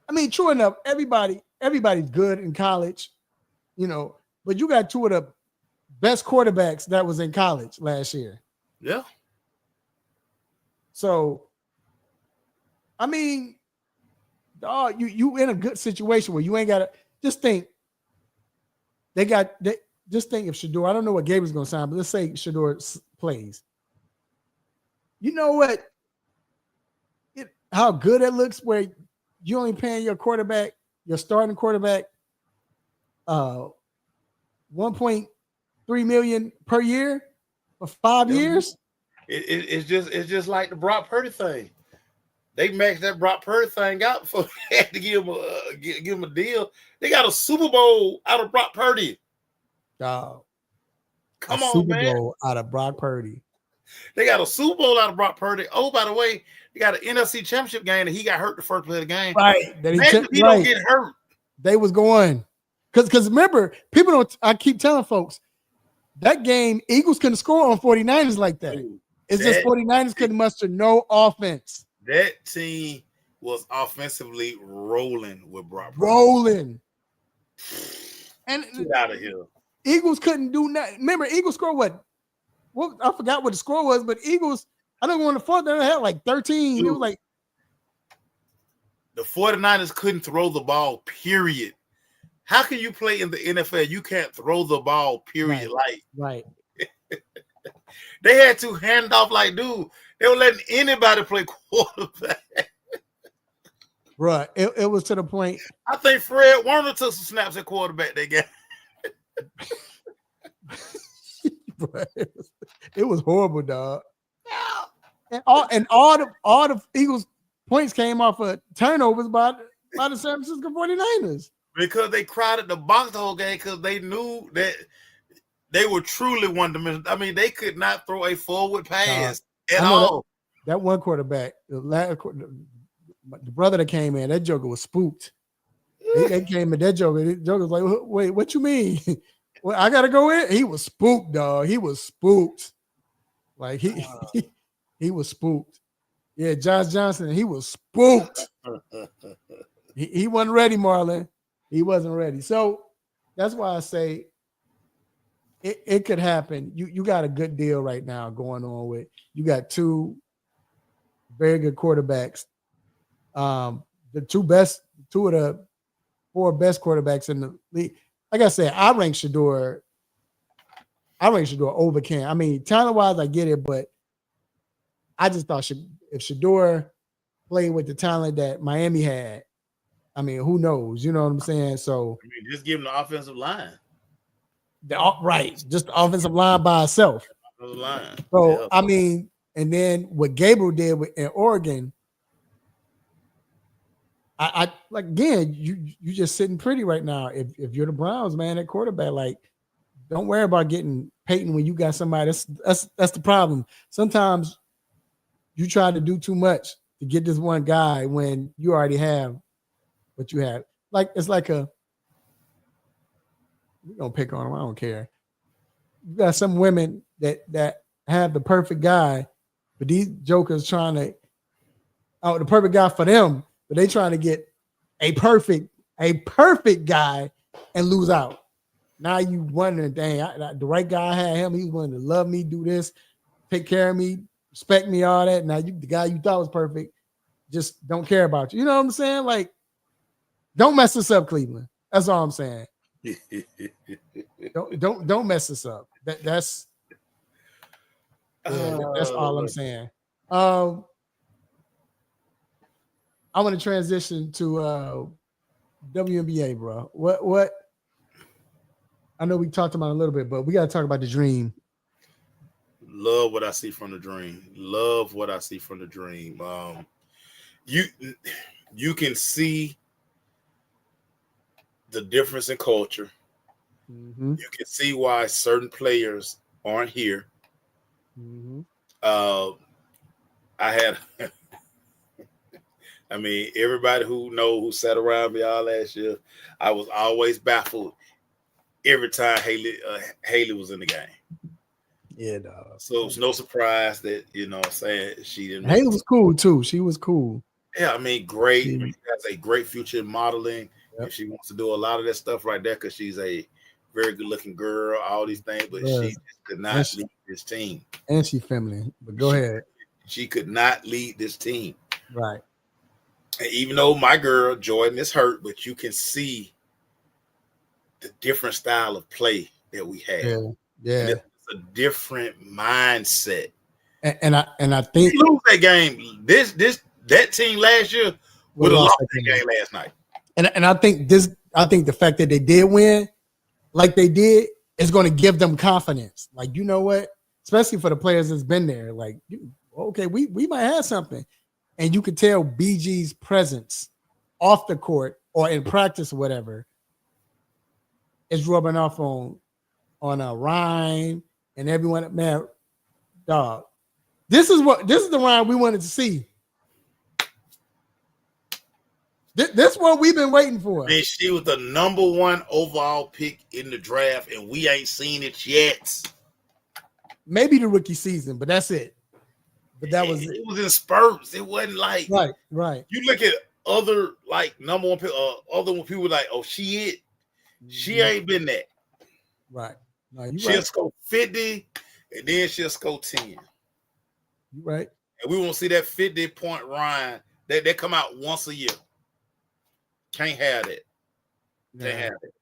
I mean, true enough, everybody's good in college, but you got 2 of the best quarterbacks that was in college last year. Yeah. So, I mean, you in a good situation where you ain't got to just think. Just think if Shedeur, I don't know what Gabriel's going to sign, but let's say Shedeur plays. You know what? How good it looks where you only paying your starting quarterback, $1.3 million per year for 5 years. It's just like the Brock Purdy thing. They maxed that Brock Purdy thing out before they had to give him a deal. They got a Super Bowl out of Brock Purdy. Come on, man. Super Bowl out of Brock Purdy. They got a Super Bowl out of Brock Purdy. Oh, by the way, they got an NFC Championship game that he got hurt the first play of the game. Right. He don't get hurt. They was going. Because remember, I keep telling folks, that game, Eagles couldn't score on 49ers like that. It's just 49ers couldn't muster no offense. That team was offensively rolling with Brock Purdy. Rolling. And get out of here. Eagles couldn't do nothing. Remember, Eagles scored what? Well, I forgot what the score was, but Eagles, I don't know, on the 4th, they had like 13. Dude, it was like the 49ers couldn't throw the ball, period. How can you play in the NFL? You can't throw the ball, period. Right. They had to hand off like, dude, they were letting anybody play quarterback. Right. It was to the point. I think Fred Warner took some snaps at quarterback that game. But it was horrible, dog. And all the Eagles points came off of turnovers by the San Francisco 49ers. Because they crowded the box the whole game because they knew that they were truly one-dimensional. I mean, they could not throw a forward pass at all. That one quarterback, the brother that came in, that joker was spooked. They came in, that joker was like, wait, what you mean? Well, I gotta go in. He was spooked, dog. He was spooked. Like he was spooked. Yeah, Josh Johnson, he was spooked. He wasn't ready, Marlon. He wasn't ready. So that's why I say it could happen. You got a good deal right now going on with. You got two very good quarterbacks. The two of the four best quarterbacks in the league. Like I said, I rank Shador over Cam. I mean, talent-wise, I get it, but I just thought if Shador played with the talent that Miami had, I mean, who knows? You know what I'm saying? So I mean, just give him the offensive line. Right, just the offensive line by itself. Line. So Yeah. I mean, and then what Gabriel did in Oregon, I like again, you just sitting pretty right now. If you're the Browns, man, at quarterback, like, don't worry about getting Peyton when you got somebody. That's the problem. Sometimes you try to do too much to get this one guy when you already have what you have. Like it's like we're gonna pick on him. I don't care. You got some women that have the perfect guy, but these jokers trying to the perfect guy for them, but they trying to get a perfect guy and lose out. Now you wondering, dang, the right guy I had him. He was willing to love me, do this, take care of me, respect me, all that. Now the guy you thought was perfect just don't care about you. You know what I'm saying? Like, don't mess this up, Cleveland. That's all I'm saying. don't mess this up. That's all I'm saying. I want to transition to WNBA, bro. What? I know we talked about it a little bit, but we got to talk about the dream. Love what I see from the dream. Love what I see from the dream. You can see the difference in culture. Mm-hmm. You can see why certain players aren't here. Mm-hmm. I mean, everybody who sat around me all last year, I was always baffled every time Haley was in the game. Yeah, dog. So it's no surprise that, you know what I'm saying, she didn't. Haley was cool too. She was cool. Yeah, I mean, great. She has a great future in modeling. Yep. If she wants to do a lot of that stuff right there, because she's a very good-looking girl, all these things, but she just could not lead this team. And she's feminine. But go ahead. She could not lead this team. Right. And even though my girl, Jordan, is hurt, but you can see the different style of play that we have. Yeah. It's a different mindset. And I think we lose that game. That team last year would have lost that game last night. And I think the fact that they did win like they did is going to give them confidence. Like, you know what? Especially for the players that's been there. Like, okay, we might have something. And you could tell BG's presence off the court or in practice or whatever is rubbing off on Ryan and everyone. Man, dog, this is the Ryan we wanted to see. This is what we've been waiting for. Man, she was the number 1 overall pick in the draft, and we ain't seen it yet. Maybe the rookie season, but that's it. But that was it. It was in spurts. It wasn't like right. You look at other like number 1 pick, other one people like, oh, she it. She ain't been that. Right. No, she'll score 50, and then she'll score 10. You right. And we won't see that 50-point Ryan. They come out once a year. Can't have it. Can't have it.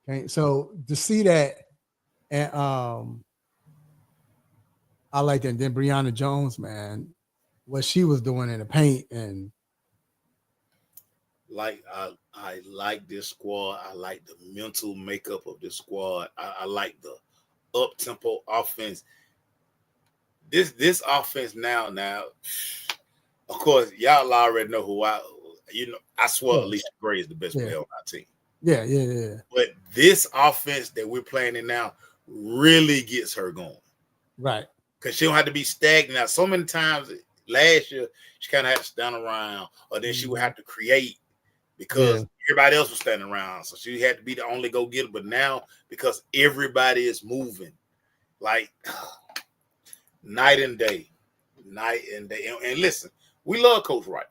Okay, so to see that, and I like that. And then Brianna Jones, man, what she was doing in the paint, and like I like this squad. I like the mental makeup of this squad. I like the up tempo offense. This offense now, of course, y'all already know who I swear Alicia Gray is the best player on our team. Yeah. But this offense that we're playing in now really gets her going. Right. Because she don't have to be stagnant. Now, so many times last year, she kind of had to stand around, or then she would have to create because everybody else was standing around. So she had to be the only go-getter. But now, because everybody is moving, like night and day. And listen, we love Coach Wright.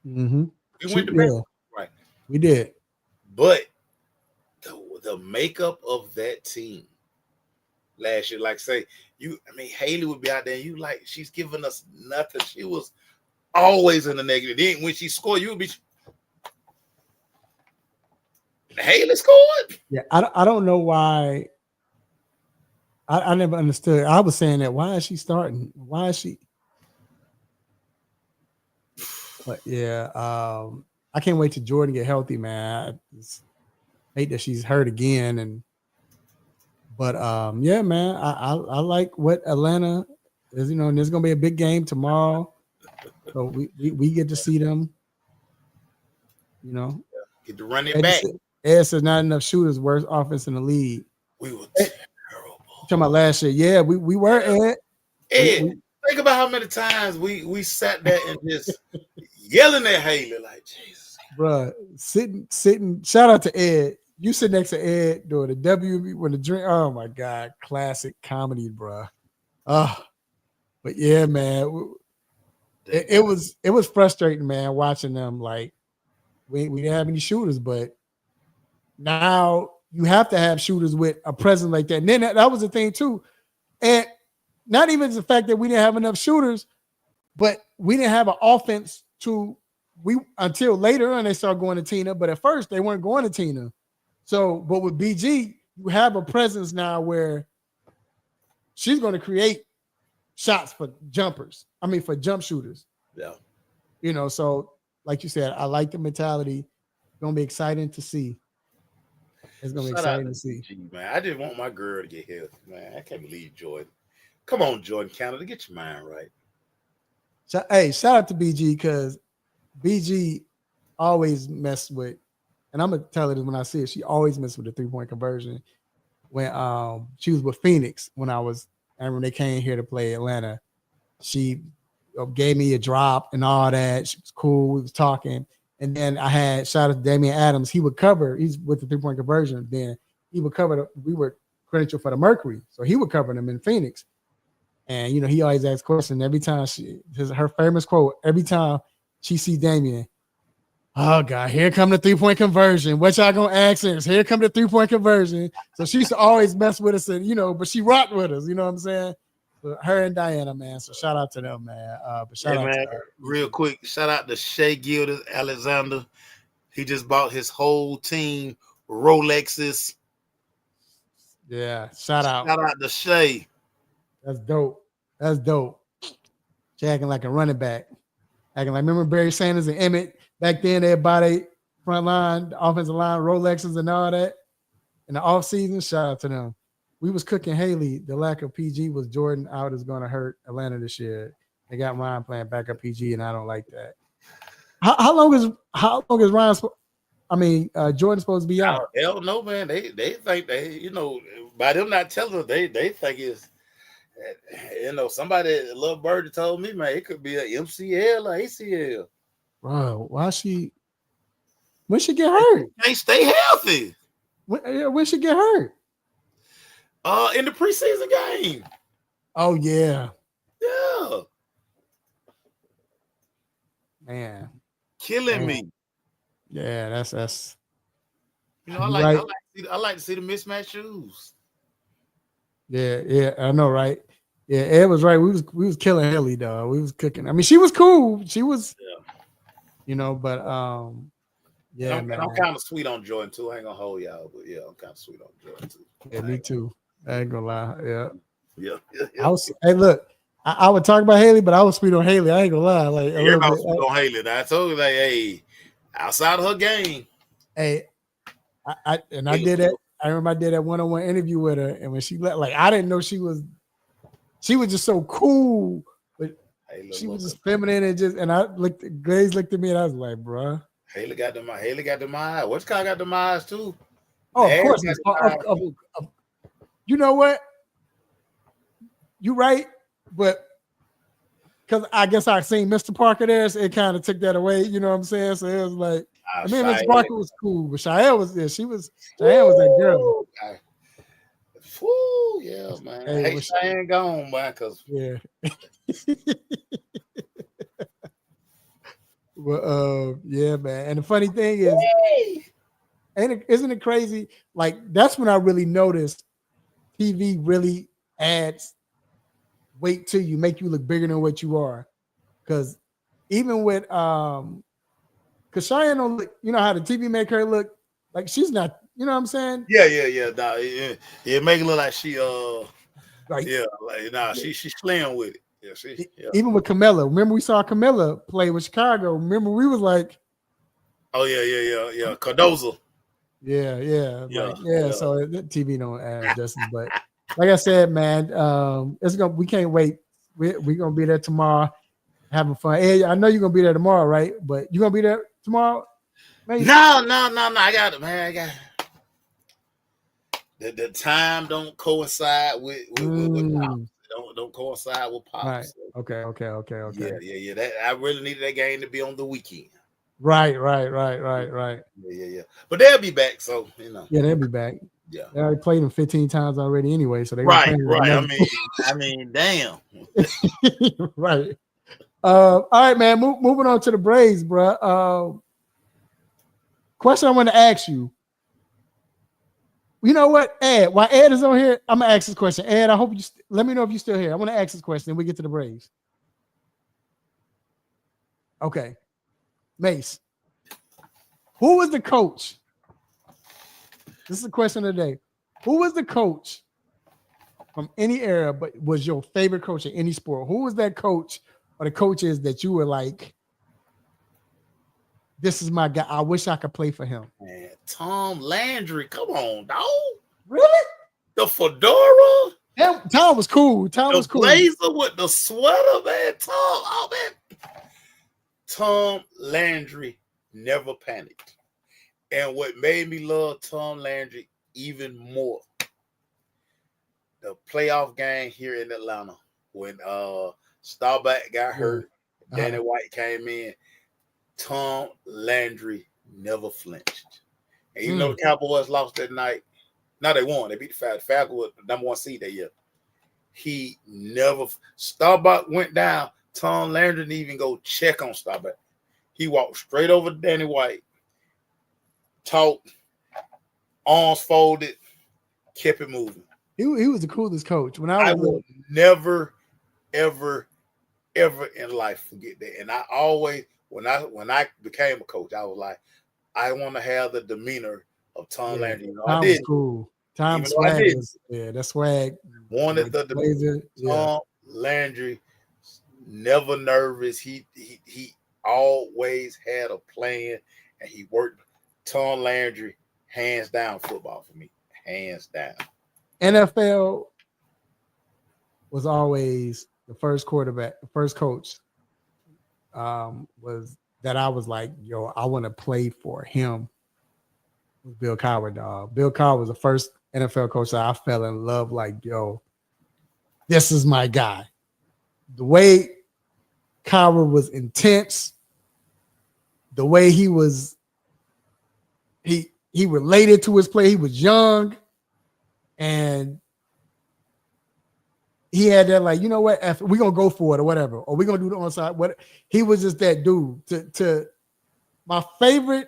Mm-hmm. We went to bed, right? We did. But the makeup of that team last year, like say, Haley would be out there, and she's giving us nothing. She was always in the negative. Then when she scored, you would be Haley scored. Yeah, I don't know why. I never understood. I was saying that. Why is she starting? Why is she? But yeah, I can't wait till Jordan get healthy, man. I hate that she's hurt again, but yeah, man, I like what Atlanta is. And there's gonna be a big game tomorrow, so we get to see them. Get to run it back. Ed says not enough shooters, worst offense in the league. We were terrible. Talking about last year, yeah, we were Ed. Think about how many times we sat there and just yelling at Haley like, Jesus, bro, sitting. Shout out to Ed. You sit next to Ed during the WB when the drink. Oh my God, classic comedy, bro. But yeah, man, it was frustrating, man, watching them. Like we didn't have any shooters, but now you have to have shooters with a presence like that. And then that was the thing too, and not even the fact that we didn't have enough shooters, but we didn't have an offense until later on they started going to Tina. But at first they weren't going to Tina. So, but with BG, you have a presence now where she's going to create shots for jumpers. For jump shooters. Yeah. So like you said, I like the mentality. It's going to be exciting to see. It's going to be exciting to see. BG, man. I just want my girl to get healthy, man. I can't believe Jordan. Come on, Jordan Canada, get your mind right. Hey, shout out to BG because BG always messed with, and I'm gonna tell her this when I see it. She always messed with the 3-point conversion when she was with Phoenix when they came here to play Atlanta. She gave me a drop and all that. She was cool. We was talking, and then I had shout out to Damian Adams. He would cover. He's with the 3-point conversion. Then he would cover. We were credentialed for the Mercury, so he would cover them in Phoenix. And, he always asks questions every time her famous quote, every time she see Damian, oh God, here come the 3-point conversion. What y'all gonna ask us? Here come the 3-point conversion. So she used to always mess with us and, but she rocked with us, you know what I'm saying? But her and Diana, man. So shout out to them, man. But shout out to her. Real quick, shout out to Shea Gildas Alexander. He just bought his whole team Rolexes. Yeah, shout out. Shout out to Shea. That's dope. She acting like a running back. Remember Barry Sanders and Emmett back then? They buy their front line, the offensive line, Rolexes and all that. In the offseason, shout out to them. We was cooking Haley. The lack of PG was Jordan out is going to hurt Atlanta this year. They got Ryan playing backup PG, and I don't like that. How long is Ryan? Jordan supposed to be out? Hell no, man. They think by them not telling us, they think it's. Somebody, a little birdie told me, man, it could be an MCL or ACL. Bro, when she get hurt? They stay healthy. When she get hurt? In the preseason game. Oh yeah. Yeah. Man. Killing me. Yeah, that's. I like to see the mismatched shoes. Yeah, I know, right? Yeah, Ed was right. We was killing Haley, dog. We was cooking. She was cool. She was, but yeah, man. I'm kind of sweet on Jordan too. I ain't gonna hold y'all, but yeah, I'm kind of sweet on Jordan too. Yeah, me too. I ain't gonna lie. Yeah. Hey, look, I would talk about Haley, but I was sweet on Haley. I ain't gonna lie. Like everybody was sweet on Haley. Now I told you, hey, outside of her game, Hey, I did that. I remember I did that one-on-one interview with her, and when she left, like I didn't know she was just so cool, but she was just feminine and I Glaze looked at me and I was like, bruh. Haley got the eyes. What's Kyle got the eyes too? Oh, of course. You know what? You right, but because I guess I seen Mr. Parker there, so it kind of took that away. You know what I'm saying? So it was like, I mean, Mr. Parker was cool, but Cheyenne was there. Cheyenne was that girl. Woo, yeah, man. Hey, Cheyenne gone, man, because yeah. Well, yeah, man. And the funny thing is, isn't it crazy? Like that's when I really noticed TV really adds weight to you, make you look bigger than what you are. Because even with because Cheyenne don't look, you know how the TV make her look like she's not, you know what I'm saying? Yeah. Nah, it make it look like she she's slim with it. Yeah, Even with Camilla. Remember we saw Camilla play with Chicago. Remember we was like, oh yeah. Cardozo. Yeah. So the TV don't add justice, but like I said, man, we can't wait. We're gonna be there tomorrow, having fun. Hey, I know you're gonna be there tomorrow, right? But you gonna be there tomorrow? Maybe. No. I got it, man. I got it. The time don't coincide with Pops. Don't coincide with Pops. Right. Okay. Yeah. That I really needed that game to be on the weekend. Right. Yeah. But they'll be back, so you know. Yeah, they'll be back. Yeah. They already played them 15 times already anyway, so they right. I mean, damn. Right. All right, man. Moving on to the Braves, bro. Question I want to ask you. You know what, Ed? While Ed is on here, I'm gonna ask this question. Ed, I hope you let me know if you're still here. I want to ask this question, and we get to the Braves. Okay, Mace. Who was the coach? This is the question of the day. Who was the coach from any era, but was your favorite coach in any sport? Who was that coach or the coaches that you were like, this is my guy. I wish I could play for him. Man, Tom Landry. Come on, dog. Really? The fedora? Tom was cool. Tom was cool. Blazer with the sweater, man. Tom Landry never panicked. And what made me love Tom Landry even more, the playoff game here in Atlanta when Staubach got hurt, Danny White came in. Tom Landry never flinched. And even though the Cowboys lost that night, now they won. They beat the Falcons. The Falcons were the number one seed that year. He never – Staubach went down. Tom Landry didn't even go check on Staubach. He walked straight over to Danny White, talked, arms folded, kept it moving. He was the coolest coach. I will never, ever in life forget that. And I always – when I became a coach, I was like, I want to have the demeanor of Tom Landry. You know, Tom was cool. Tom swag. That swag. Wanted the demeanor. Tom Landry, never nervous. He always had a plan, and he worked. Tom Landry, hands down, football for me, hands down. NFL was always the first quarterback, the first coach. Was that I was like, yo, I want to play for him. Was Bill Cowher, dog. Bill Cowher was the first NFL coach that I fell in love. Like, yo, this is my guy. The way Cowher was intense, the way he was, he related to his play. He was young, and he had that, like, you know what, we're going to go for it or whatever, or we're going to do the onside. What he was just that dude. To my favorite,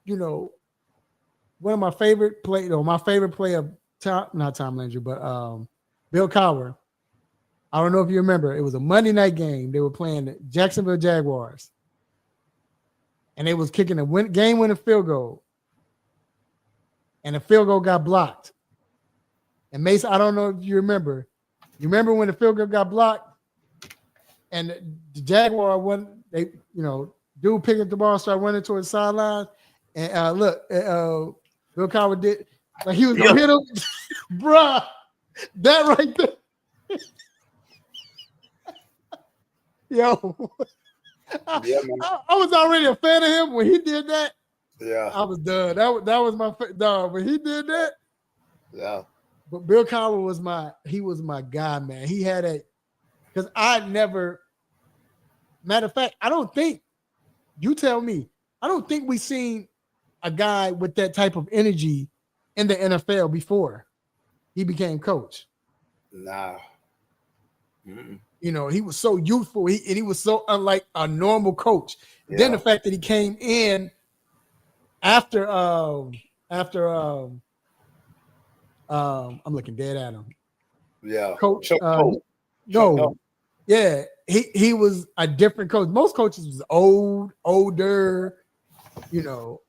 one of my favorite play, my favorite play of not Tom Landry, but Bill Cowher. I don't know if you remember. It was a Monday night game. They were playing the Jacksonville Jaguars, and they was kicking a game-winning field goal, and the field goal got blocked. And Mason, I don't know if you remember. You remember when the field goal got blocked, and the Jaguar dude picked up the ball, started running towards the sideline, And look, Bill Cowher did like he was gonna hit him, bruh. That right there, yo. I was already a fan of him when he did that. Yeah, I was done. That was my dog. When he did that, yeah, but Bill Cowher was my guy, man. He had a because I never. Matter of fact, I don't think you tell me. I don't think we seen a guy with that type of energy in the NFL before he became coach. nah. Mm-mm. You know, he was so youthful, and he was so unlike a normal coach. Yeah. Then the fact that he came in after I'm looking dead at him. Yeah, Coach, Chuck no, yeah, he was a different coach. Most coaches was older, you know,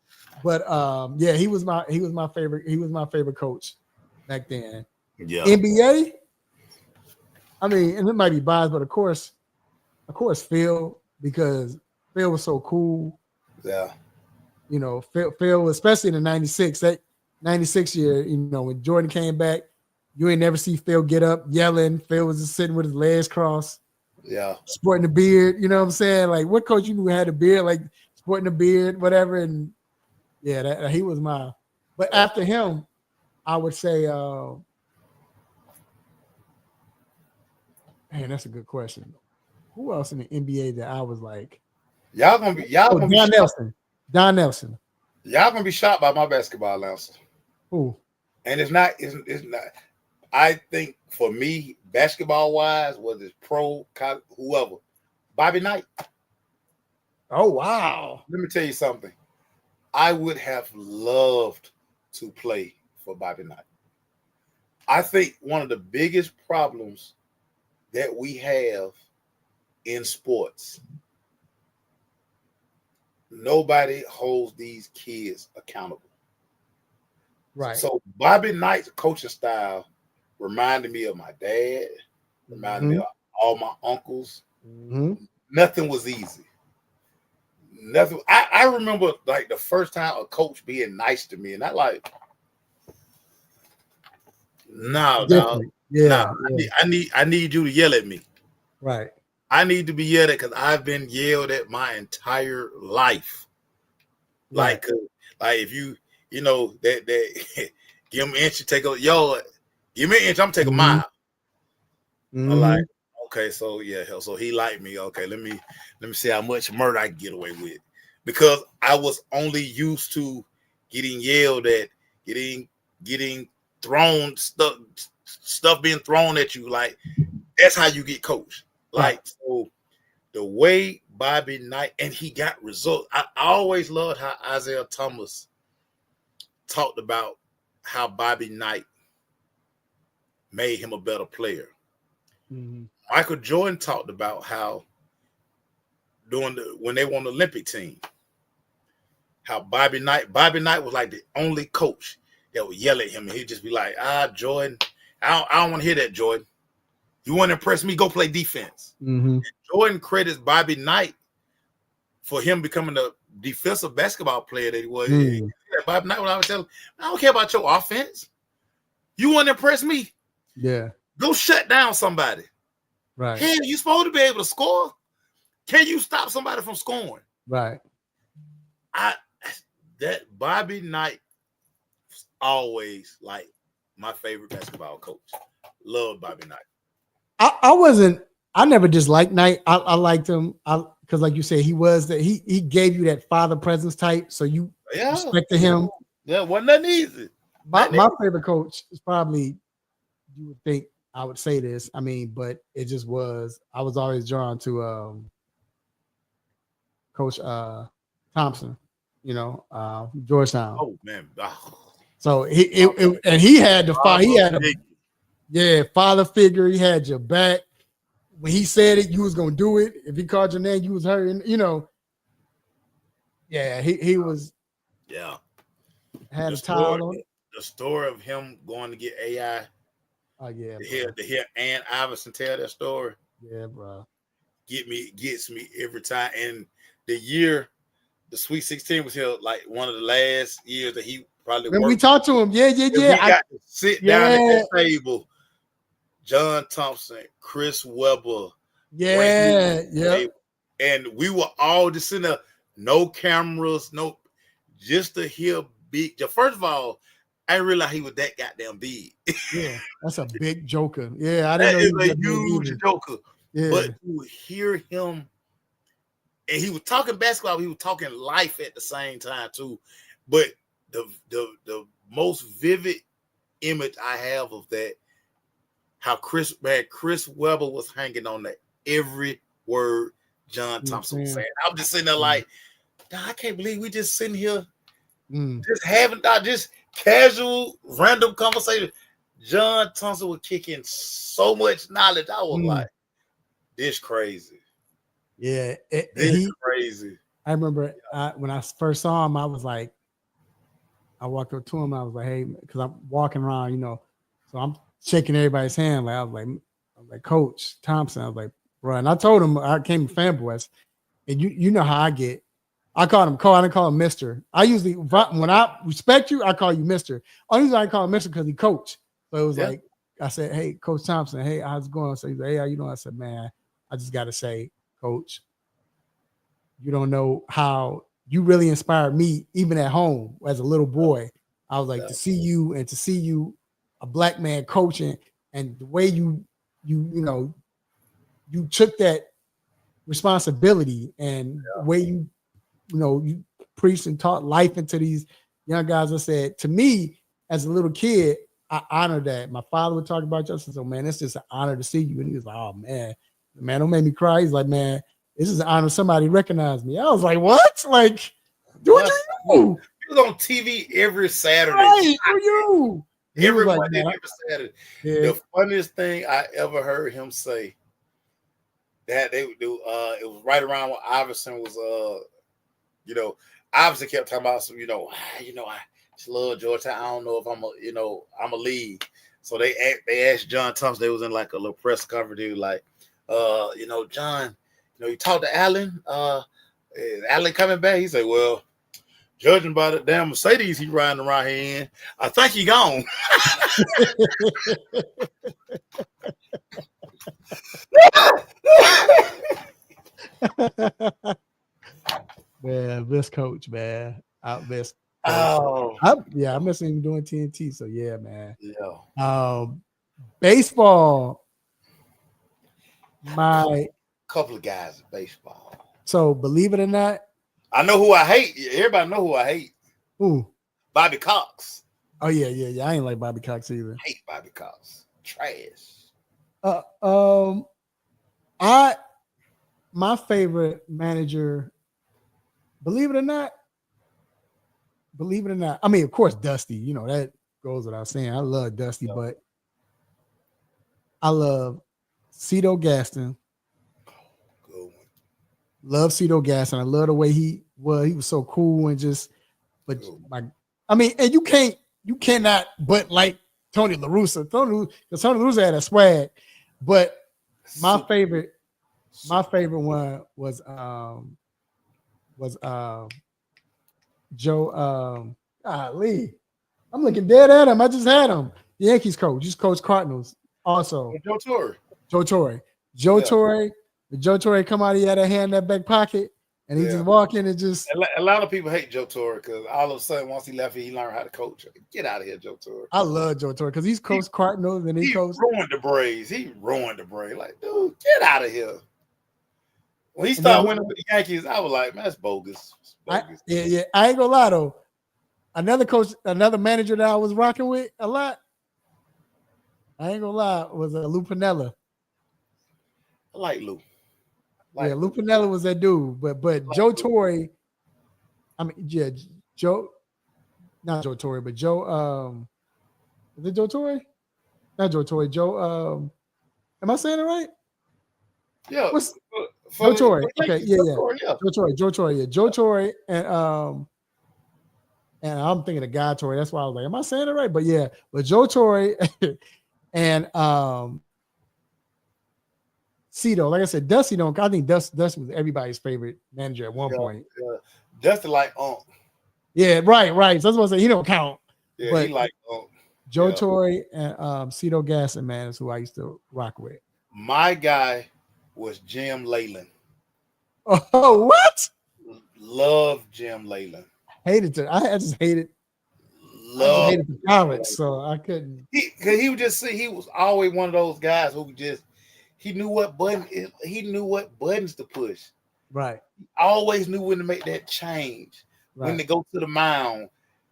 but yeah, he was my favorite. He was my favorite coach back then. Yeah, NBA. I mean, and it might be biased, but of course, Phil, because Phil was so cool. yeah, You know, Phil, especially in the 96, that 96 year, you know, when Jordan came back, you ain't never see Phil get up yelling. Phil was just sitting with his legs crossed, yeah. sporting a beard. You know what I'm saying? Like, what coach you knew had a beard, like sporting a beard, whatever. And yeah, he was my. But after him, I would say, man, that's a good question. Who else in the NBA that I was like? Y'all gonna be Don Nelson. Don Nelson. Y'all gonna be shocked by my basketball announcer. Who? And it's not. I think for me, basketball wise, whether it's pro, college, whoever, Bobby Knight. Oh wow! Let me tell you something. I would have loved to play for Bobby Knight. I think one of the biggest problems that we have in sports, nobody holds these kids accountable. Right. So Bobby Knight's coaching style reminded me of my dad, reminded me of all my uncles. Mm-hmm. Nothing was easy. Nothing. I remember like the first time a coach being nice to me, and I like, no, yeah. I need you to yell at me. Right. I need to be yelled at because I've been yelled at my entire life. Right. Like if you know that give him an inch, you take a give me an inch, I'm taking a mile. Mm-hmm. I'm like, okay, so yeah, so he liked me. Okay, let me see how much murder I can get away with, because I was only used to getting yelled at, getting thrown stuff being thrown at you. Like that's how you get coached. Like so, the way Bobby Knight, and he got results. I always loved how Isaiah Thomas talked about how Bobby Knight made him a better player. Mm-hmm. Michael Jordan talked about how when they won the Olympic team, how Bobby Knight was like the only coach that would yell at him, and he'd just be like, Jordan, I don't want to hear that, Jordan. You want to impress me? Go play defense. Mm-hmm. Jordan credits Bobby Knight for him becoming the defensive basketball player that he was. Mm-hmm. Bobby Knight, when I was telling him, I don't care about your offense. You want to impress me? Yeah. Go shut down somebody. Right. Hey, you supposed to be able to score. Can you stop somebody from scoring? Right. That Bobby Knight always like my favorite basketball coach. Love Bobby Knight. I never disliked Knight. I liked him. Because like you said, he was that he gave you that father presence type. So you respected him. Yeah, wasn't that easy. My favorite coach is probably, you would think I would say this. I mean, but it just was. I was always drawn to Coach Thompson, Georgetown. Oh man. So he had the father figure. He had your back. When he said it, you was gonna do it. If he called your name, you was hurting. Yeah, he was. Yeah, had a towel on. The story of him going to get AI. Oh yeah, to hear Ann Iverson tell that story. Yeah, bro. Gets me every time. And the year the Sweet 16 was here like one of the last years that he probably When worked. we talked to him, yeah. We got to sit down at the table. John Thompson, Chris Webber. Yeah. And we were all just sitting there, no cameras, no, just to hear big. First of all, I didn't realize he was that goddamn big. Yeah, that's a big joker. Yeah, I didn't know he was a huge joker. Yeah. But you would hear him, and he was talking basketball, he was talking life at the same time too. But the most vivid image I have of that, how Chris Webber was hanging on that every word John Thompson was saying. I'm just sitting there like, I can't believe we just sitting here, just having just casual, random conversation. John Thompson was kicking so much knowledge. I was like, this crazy. Yeah, this crazy. I remember when I first saw him, I was like, I walked up to him. I was like, hey, because I'm walking around, you know, so I'm shaking everybody's hand. Like I was like, Coach Thompson. I was like, bro, and I told him I came to Fanboys, and you know how I get. I called him Cole. I didn't call him Mister. I usually, when I respect you, I call you Mister. Only reason I call him Mister because he coached. So it was like, I said, hey, Coach Thompson, hey, how's it going? So he's like, hey, how you doing? I said, man, I just got to say, Coach, you don't know how you really inspired me, even at home as a little boy. I was like, to see you, a black man coaching, and the way you took that responsibility and the way you preached and taught life into these young guys. I said, to me, as a little kid, I honor that. My father would talk about justice. So, man, it's just an honor to see you. And he was like, oh, man, don't make me cry. He's like, man, this is an honor somebody recognized me. I was like, what? Like, do what you do? He was on TV every Saturday. Right, for you. Every Saturday. Yeah. The funniest thing I ever heard him say that they would do, it was right around when Iverson was, Iverson kept talking about some, I just love Georgetown. I don't know if I'm a league. So they asked John Thompson. They was in like a little press conference. They were like, John, you talked to Allen. Is Allen coming back? He said, well, judging by the damn Mercedes he riding around here in, I think he gone. Man, best coach, man. Best. Oh, I miss him doing TNT. So yeah, man. Yeah. Baseball. My couple of guys in baseball. So believe it or not, I know who I hate. Everybody know who I hate. Who? Bobby Cox. Oh yeah. I ain't like Bobby Cox either. I hate Bobby Cox. Trash. My favorite manager. Believe it or not. I mean, of course, Dusty. That goes without saying. I love Dusty, but I love Cito Gaston. Good one. Love Cito Gaston. I love the way he was so cool and just, but and you cannot but like Tony La Russa. Because Tony La Russa had a swag. But my favorite one was Joe Lee. I'm looking dead at him. I just had him. The Yankees coach. Just coach Cardinals. Also. Joe Torre. Joe Torre come out, he had a hand in that back pocket, and he just walk in and just. A lot of people hate Joe Torre because all of a sudden, once he left, he learned how to coach. Get out of here, Joe Torre. I love Joe Torre because he's coached Cardinals and he coached. Ruined the Braves. He ruined the Braves. Like, dude, get out of here. When he started winning with the Yankees, I was like, man, that's bogus. I ain't gonna lie though. Another manager that I was rocking with a lot. I ain't gonna lie, was Lou Piniella. I like Lou. Lou Piniella was that dude, but Joe Torre. I mean, Joe. Not Joe Torre, but Joe. Is it Joe Torre? Not Joe Torre. Joe. Am I saying it right? Yeah. Joe Torre. Okay, yeah. Joe Torre. Yeah, Joe Torre, and I'm thinking of Guy Torre. That's why I was like, am I saying it right? But yeah, but Joe Torre and Cito. Like I said, Dusty I think Dusty was everybody's favorite manager at one point. Dusty like Yeah, right. So that's what I say. He don't count. Yeah, but he like Joe yeah. Torre and Cito Gasson, man, is who I used to rock with. My guy was Jim Leyland. Oh, what? Love Jim Leyland. Hated it. I just hated. I just hated the college, so I couldn't. He would just see. He was always one of those guys who just he knew what buttons to push. Right. He always knew when to make that change. Right. When to go to the mound,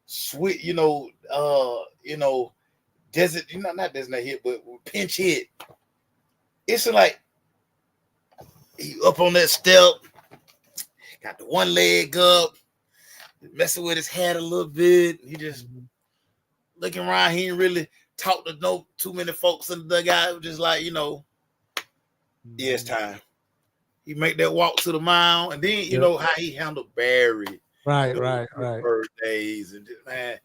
switch. Desert. Not designate hit, but pinch hit. It's like he up on that step, got the one leg up, messing with his head a little bit. He just looking around. He ain't really talk to no too many folks in the dugout. Just like, yeah, it's time. He make that walk to the mound, and then you know how he handled Barry. Right. Birthdays and man,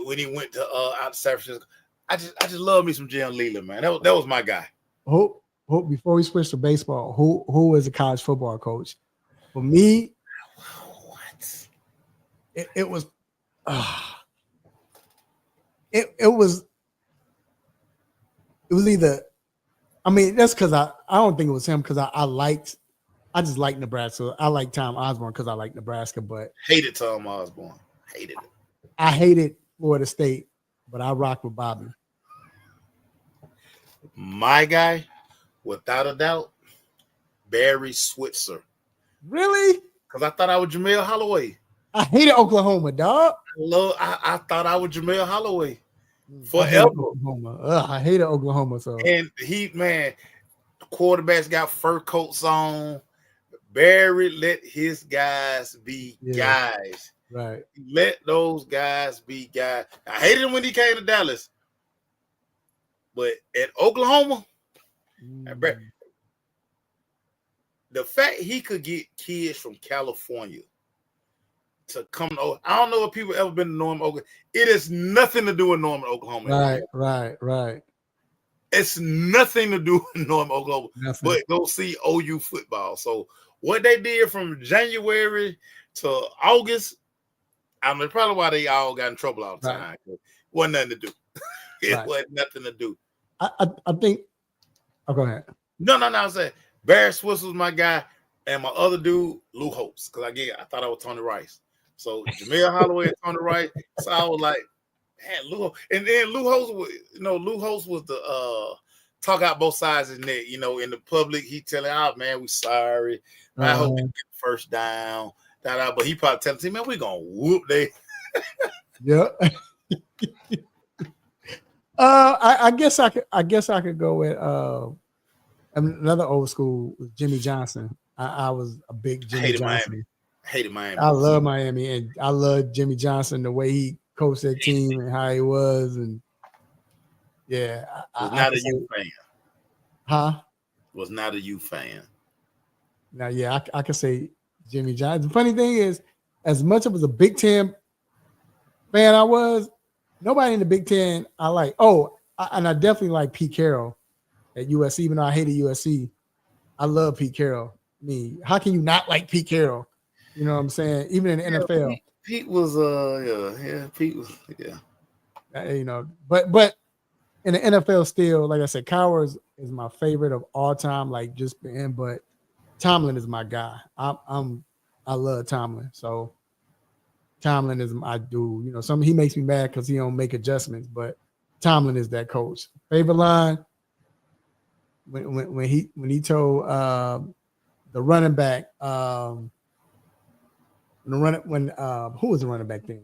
when he went to out to San Francisco, I just love me some Jim Leyland, man. That was my guy. Hope before we switch to baseball, who is a college football coach? For me, what? It was it was either. I mean, that's because I don't think it was him because I just like Nebraska. I like Tom Osborne because I like Nebraska, but hated Tom Osborne. Hated it. I hated Florida State, but I rock with Bobby. My guy, without a doubt, Barry Switzer. Really? Because I thought I was Jamel Holloway. I hated Oklahoma, dog. I thought I was Jamel Holloway forever. I hated Oklahoma. So and the quarterbacks got fur coats on. Barry let his guys be guys. Right. Let those guys be guys. I hated him when he came to Dallas. But at Oklahoma, the fact he could get kids from California to come to, I don't know if people ever been to Norman, Oklahoma. It has nothing to do with Norman, Oklahoma. Right. It's nothing to do with Norman, Oklahoma, but go see OU football. So what they did from January to August, I mean, probably why they all got in trouble all the time. Wasn't nothing to do. It wasn't nothing to do. I think. Oh, go ahead. No. I said Barry Swiss was my guy, and my other dude, Lou Holtz, because I thought I was Tony Rice. So Jamel Holloway and Tony Rice. So I was like, man, Lou. And then Lou Holtz was the talk out both sides of his neck. In the public, he telling out, man, we sorry. Man, I hope we get the first down. But he probably telling me, man, we gonna whoop they. Yeah. I guess I could go with another old school with Jimmy Johnson. I was a big Jimmy Johnson. Hated Miami. I love Miami, and I love Jimmy Johnson, the way he coached that team and how he was, and was not a U fan. Huh? Was not a U fan. Now, I could say Jimmy Johnson. The funny thing is, as much of as a Big Ten fan I was, nobody in the Big Ten I like. And I definitely like Pete Carroll at USC, even though I hated USC. I love Pete Carroll. I mean, how can you not like Pete Carroll? You know what I'm saying? Even in the NFL. Pete was Pete was but in the NFL still, like I said, Cowers is my favorite of all time, like just being, but Tomlin is my guy. I love Tomlin. So Tomlin is my dude. He makes me mad because he don't make adjustments, but Tomlin is that coach. Favorite line when he told the running back who was the running back then?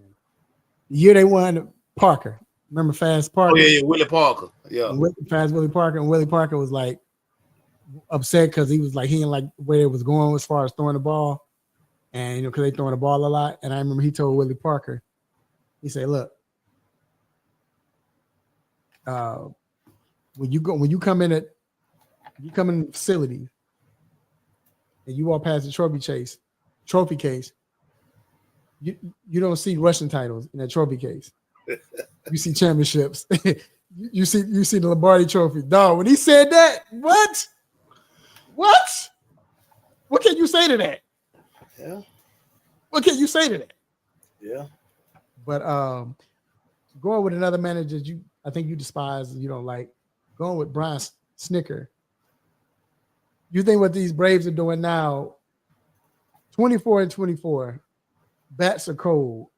The year they won, Parker. Remember Fast Parker? Oh yeah, Willie Parker. Yeah, Fast Willie Parker, and Willie Parker was like upset because he was like he didn't like where it was going as far as throwing the ball, and because they throwing the ball a lot. And I remember he told Willie Parker, he said, "Look, when you come in the facility, and you walk past the trophy case, you don't see Russian titles in that trophy case. You see championships. you see the Lombardi Trophy. Dog, when he said that, what? What can you say to that? Yeah. What can you say to that? Yeah. But going with another manager I think you despise and you don't like, going with Brian Snicker. You think what these Braves are doing now, 24-24, bats are cold.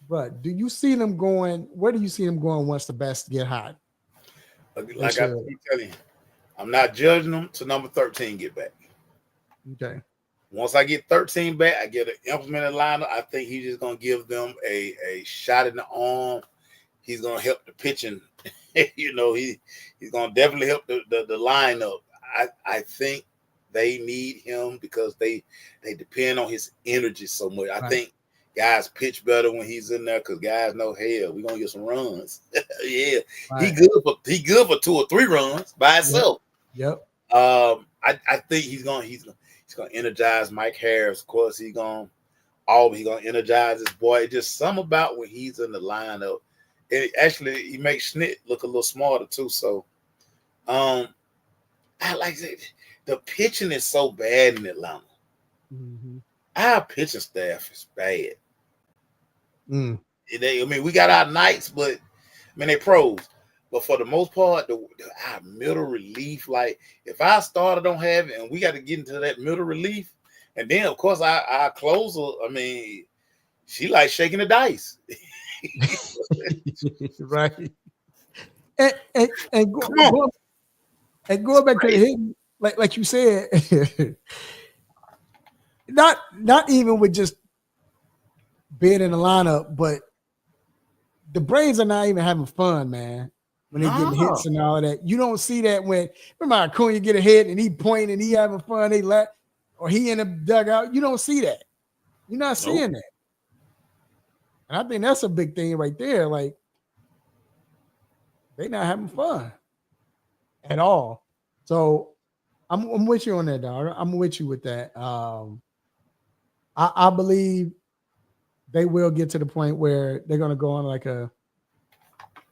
But do you see them going? Where do you see them going once the bats get hot? Like I keep telling you, I'm not judging them till number 13 get back. Okay. Once I get 13 back, I get an implemented lineup. I think he's just gonna give them a shot in the arm. He's gonna help the pitching. You know, he's gonna definitely help the lineup. I think they need him because they depend on his energy so much. I think guys pitch better when he's in there because guys know, hell, we're gonna get some runs. Yeah, he good for 2 or 3 runs by himself. Yep. I think he's gonna energize Mike Harris. Of course, he's gonna energize his boy. It's just something about when he's in the lineup. It actually, he makes Schnitt look a little smarter too. So, I like that. The pitching is so bad in Atlanta. Mm-hmm. Our pitching staff is bad. Mm. I mean, we got our nights, but I mean, they pros. But for the most part, our middle relief, like if our starter don't have it and we got to get into that middle relief, and then of course our closer, I mean, she like shaking the dice. Right. And going back to the hitting, like you said, not even with just being in the lineup, but the Braves are not even having fun, man. When they getting hits and all that, you don't see that when remember Acuna get a hit and he pointing and he having fun, they let or he in the dugout. You don't see that. You're not seeing that, and I think that's a big thing right there. Like they not having fun at all. So I'm with you on that, dog. I'm with you with that. I believe they will get to the point where they're gonna go on like a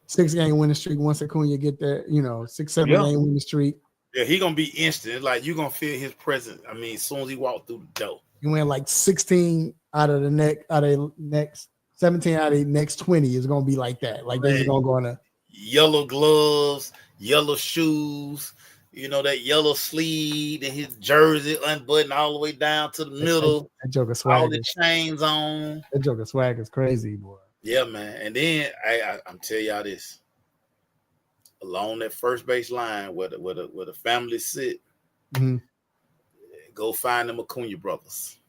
6-game winning streak once Acuna get there, 6-7 game winning streak. Yeah, he gonna be instant. Like you gonna feel his presence. I mean, as soon as he walked through the door, you win like 16 out of the next 17 out of the next 20 is gonna be like that. Like they're gonna go on a yellow gloves, yellow shoes. That yellow sleeve and his jersey unbuttoned all the way down to the middle. That joker swag. All the chains on. That joker swag is crazy, boy. Yeah, man. And then I'm telling y'all this. Along that first base line where the family sit, go find them Acuna brothers.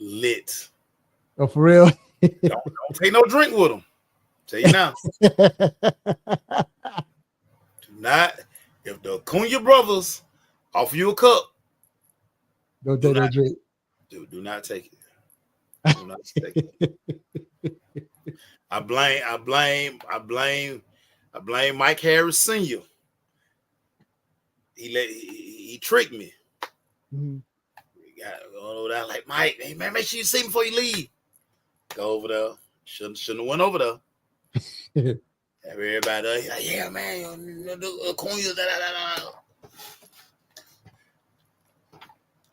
Lit. Oh, for real? don't take no drink with them. Tell you now. Not if the Acuna brothers offer you a cup. Don't take that drink. Do not take it. Do not take it. I blame Mike Harris Sr. He tricked me. We got to go over there like, Mike, hey man, make sure you see me before you leave. Go over there. Shouldn't have went over there. Everybody like, yeah, man, Acuna,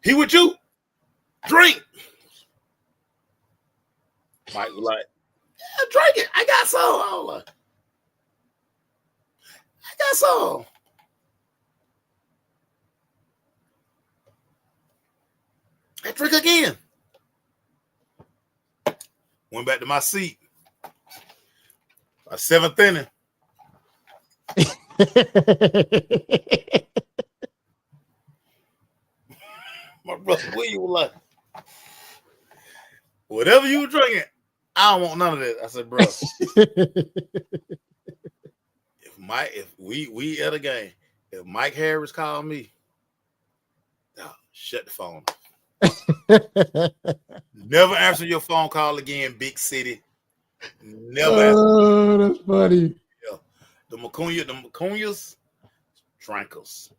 He with you? Drink. Mike was like, yeah, drink it. I got some. I was like, I got some. I drink again. Went back to my seat. My 7th inning. My brother William was like, whatever you drinking, I don't want none of that. I said, bro, if we at a game, if Mike Harris called me, shut the phone off. Never answer your phone call again, big city. Never. Oh, that's funny. Yeah. The Acunas, drankers.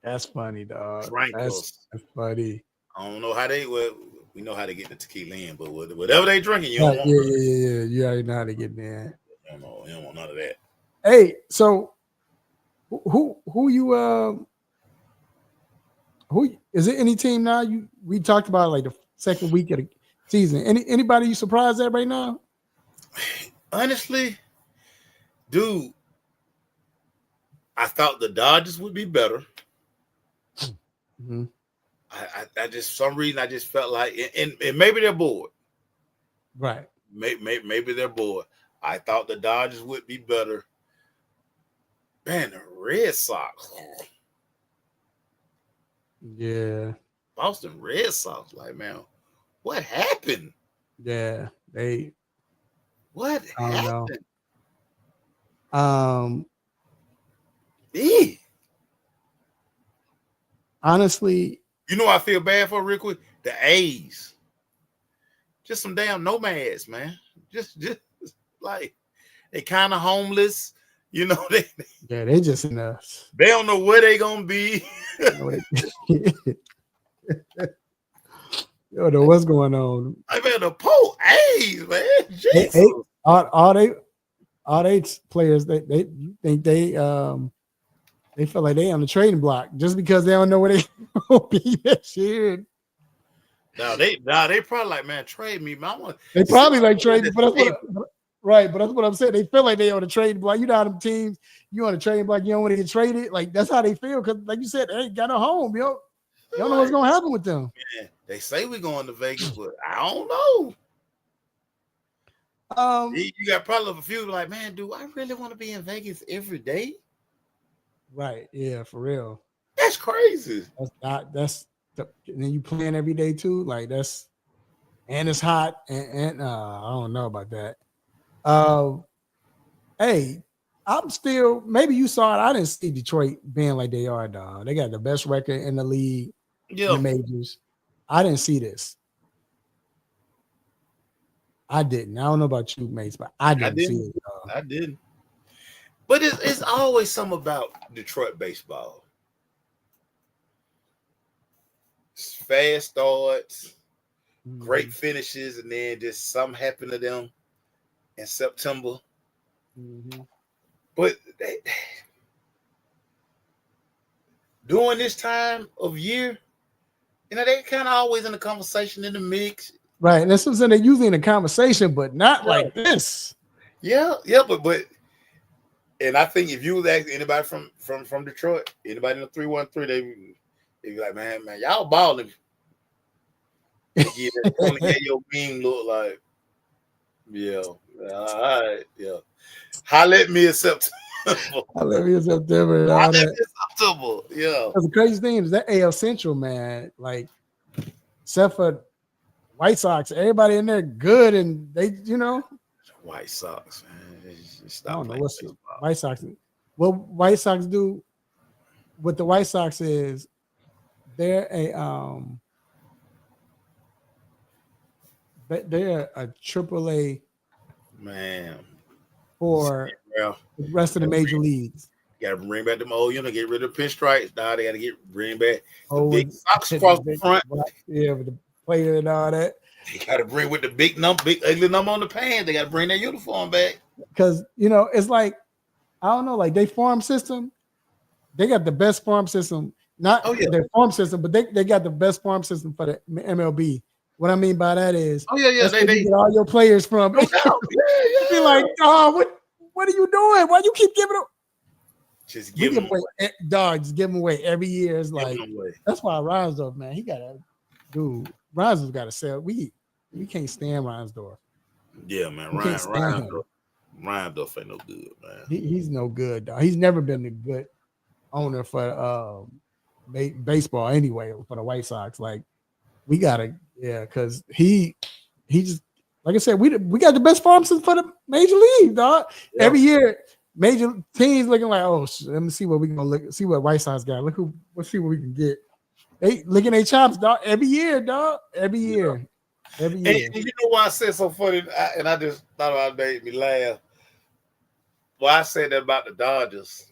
That's funny, dog. Drankers. That's funny. I don't know how they would. We know how to get the tequila in, but whatever they drinking, you don't want. Yeah. You already know how to get there. You don't want none of that. Hey, so who you Who is it? Any team now? We talked about like the second week of the season. Anybody you surprised at right now? Honestly, dude, I thought the Dodgers would be better. Mm-hmm. I just, some reason I just felt like, and maybe they're bored. Right. Maybe they're bored. I thought the Dodgers would be better. Man, the Red Sox. Yeah. Boston Red Sox. Like, man, what happened? Yeah. What I don't know. happened? Yeah. Honestly, You know I feel bad for real quick? The A's. Just some damn nomads, man. Just like they kind of homeless. You know, they just in us. They don't know where they gonna be. You don't know what's going on. I mean, the poor A's, man. Jesus. All they players, they think they feel like they on the trading block just because they don't know where they gonna be this year. Now they probably like, man, trade me, man. They probably like trading, but that's what I'm saying. They feel like they on the trading block. You know how them teams, you on the trading block, you don't want to get traded. Like that's how they feel because, like you said, they ain't got no home, yo. You don't know what's gonna happen with them. Man, they say we're going to Vegas, but I don't know. You got probably a few like, man, do I really want to be in Vegas every day? Right. Yeah, for real. That's crazy. And then you playing every day too. Like and it's hot and I don't know about that. Hey, I'm still, maybe you saw it. I didn't see Detroit being like they are, dog. They got the best record in the league, in the majors. I didn't see this. I didn't. I don't know about you, mates, but I didn't see it, dog. I didn't. But it's always something about Detroit baseball. Fast starts, great finishes, and then just something happened to them in September. Mm-hmm. But during this time of year, you know, they kind of always in the conversation, in the mix. Right. And that's what I'm saying. They're usually in a conversation, but not like this. Yeah, but and I think if you was asking anybody from Detroit, anybody in the 313, they'd be like, man, y'all balling. Yeah, your beam look like, yeah, all right, yeah. Holla at me in September. Holla at me in September. Yeah. That's the crazy thing is that AL Central, man, like, except for White Sox, everybody in there good, and they, you know. White Sox, man. I don't know what's the White Sox. What White Sox do with the White Sox is they're a AAA man for the rest of the major leagues. You gotta bring back them old, get rid of the pinstripes. Now they gotta bring back the big Sox across the front. Yeah, with the player and all that. They gotta bring with the big ugly number on the pants. They gotta bring their uniform back. Because it's like, I don't know, like they farm system, they got the best farm system. Not their farm system, but they got the best farm system for the MLB. What I mean by that is, they get all your players from. Yeah. Be like, oh, what are you doing? Why you keep giving them? Just give them away. Dog, just give them away every year. It's like, that's why Reinsdorf, man, Reinsdorf got to sell. We can't stand Reinsdorf. Yeah, man, Reinsdorf ain't no good, man. He's no good, dog. He's never been a good owner for baseball anyway, for the White Sox. Like, we gotta, because he just, like I said, we got the best farm system for the major league, dog. Yeah. Every year, major teams looking like, oh, let me see what we can look, see what White Sox got. Let's see what we can get. They licking their chops, dog. Every year, dog. Every year. And you know why I said so funny, and I just thought about it, made me laugh. Why I said that about the Dodgers.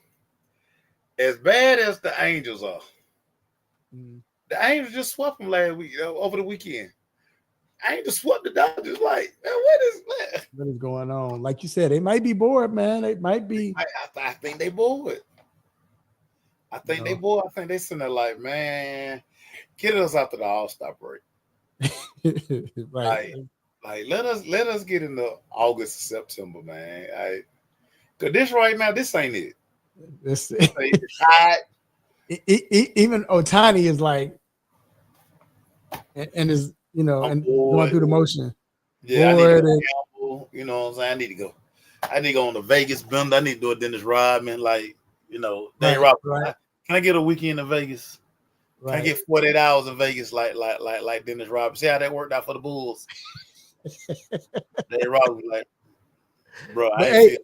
As bad as the Angels are, the Angels just swept them last week, over the weekend. Angels swept the Dodgers. Like, man, what is going on? Like you said, they might be bored, man. They might be. I think they bored. I think they sitting there like, man, get us after the All-Star break. Right. Like let us get into August, September, man. Cause this right now, this ain't it. This It's hot. even Otani is like, and is and going through the motion. Yeah, I need to gamble. You know what I'm saying? I need to go on the Vegas bend. I need to do a Dennis Rodman. Like, Dennis Rodman. Right. Can I get a weekend in Vegas? Right. Can I get 48 hours in Vegas like Dennis Rodman? See how that worked out for the Bulls? Dennis Rodman was like, bro, hey,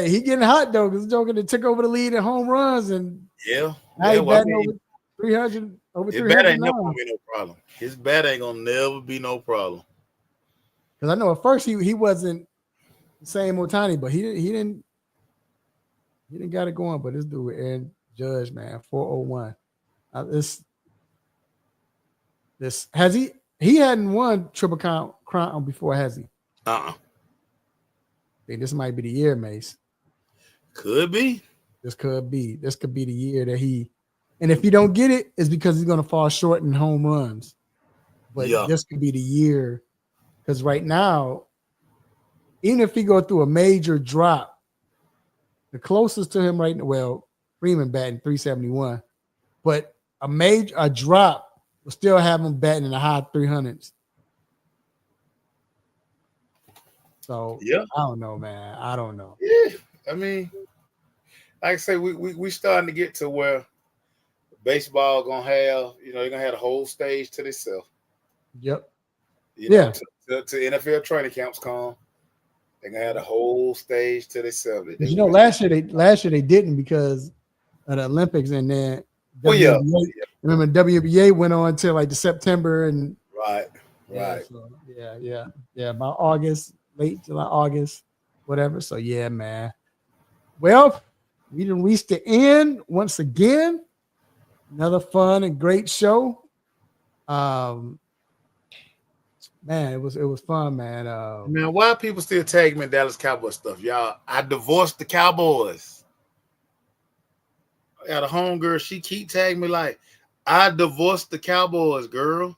he getting hot though, because Joker took over the lead in home runs, and now he's batting over 300. His bat ain't never gonna be no problem. His bat ain't gonna never be no problem. Because I know at first he wasn't the same Otani, but he didn't got it going. But this dude Aaron Judge, man, 401. This has he hadn't won Triple Crown before, has he? I think this might be the year, Mace. Could be. This could be the year that he, and if he don't get it, it's because he's gonna fall short in home runs. But this could be the year, because right now, even if he go through a major drop, the closest to him right now, well, Freeman batting 371, but a drop will still have him batting in the high 300s. So I don't know, man. I don't know. Yeah, I mean, like I say, we starting to get to where baseball gonna have, they're gonna have the whole stage to themselves. Yep. To NFL training camps come, they're gonna have the whole stage to themselves. Last year they didn't because of the Olympics, and then remember WBA went on till like the September and right. About August, late July, August, whatever. So yeah, man. Well, we done reached the end once again. Another fun and great show. Man, it was fun, man. Man, why people still tag me in Dallas Cowboy stuff, y'all? I divorced the Cowboys. I got a homegirl. She keep tagging me like, I divorced the Cowboys, girl.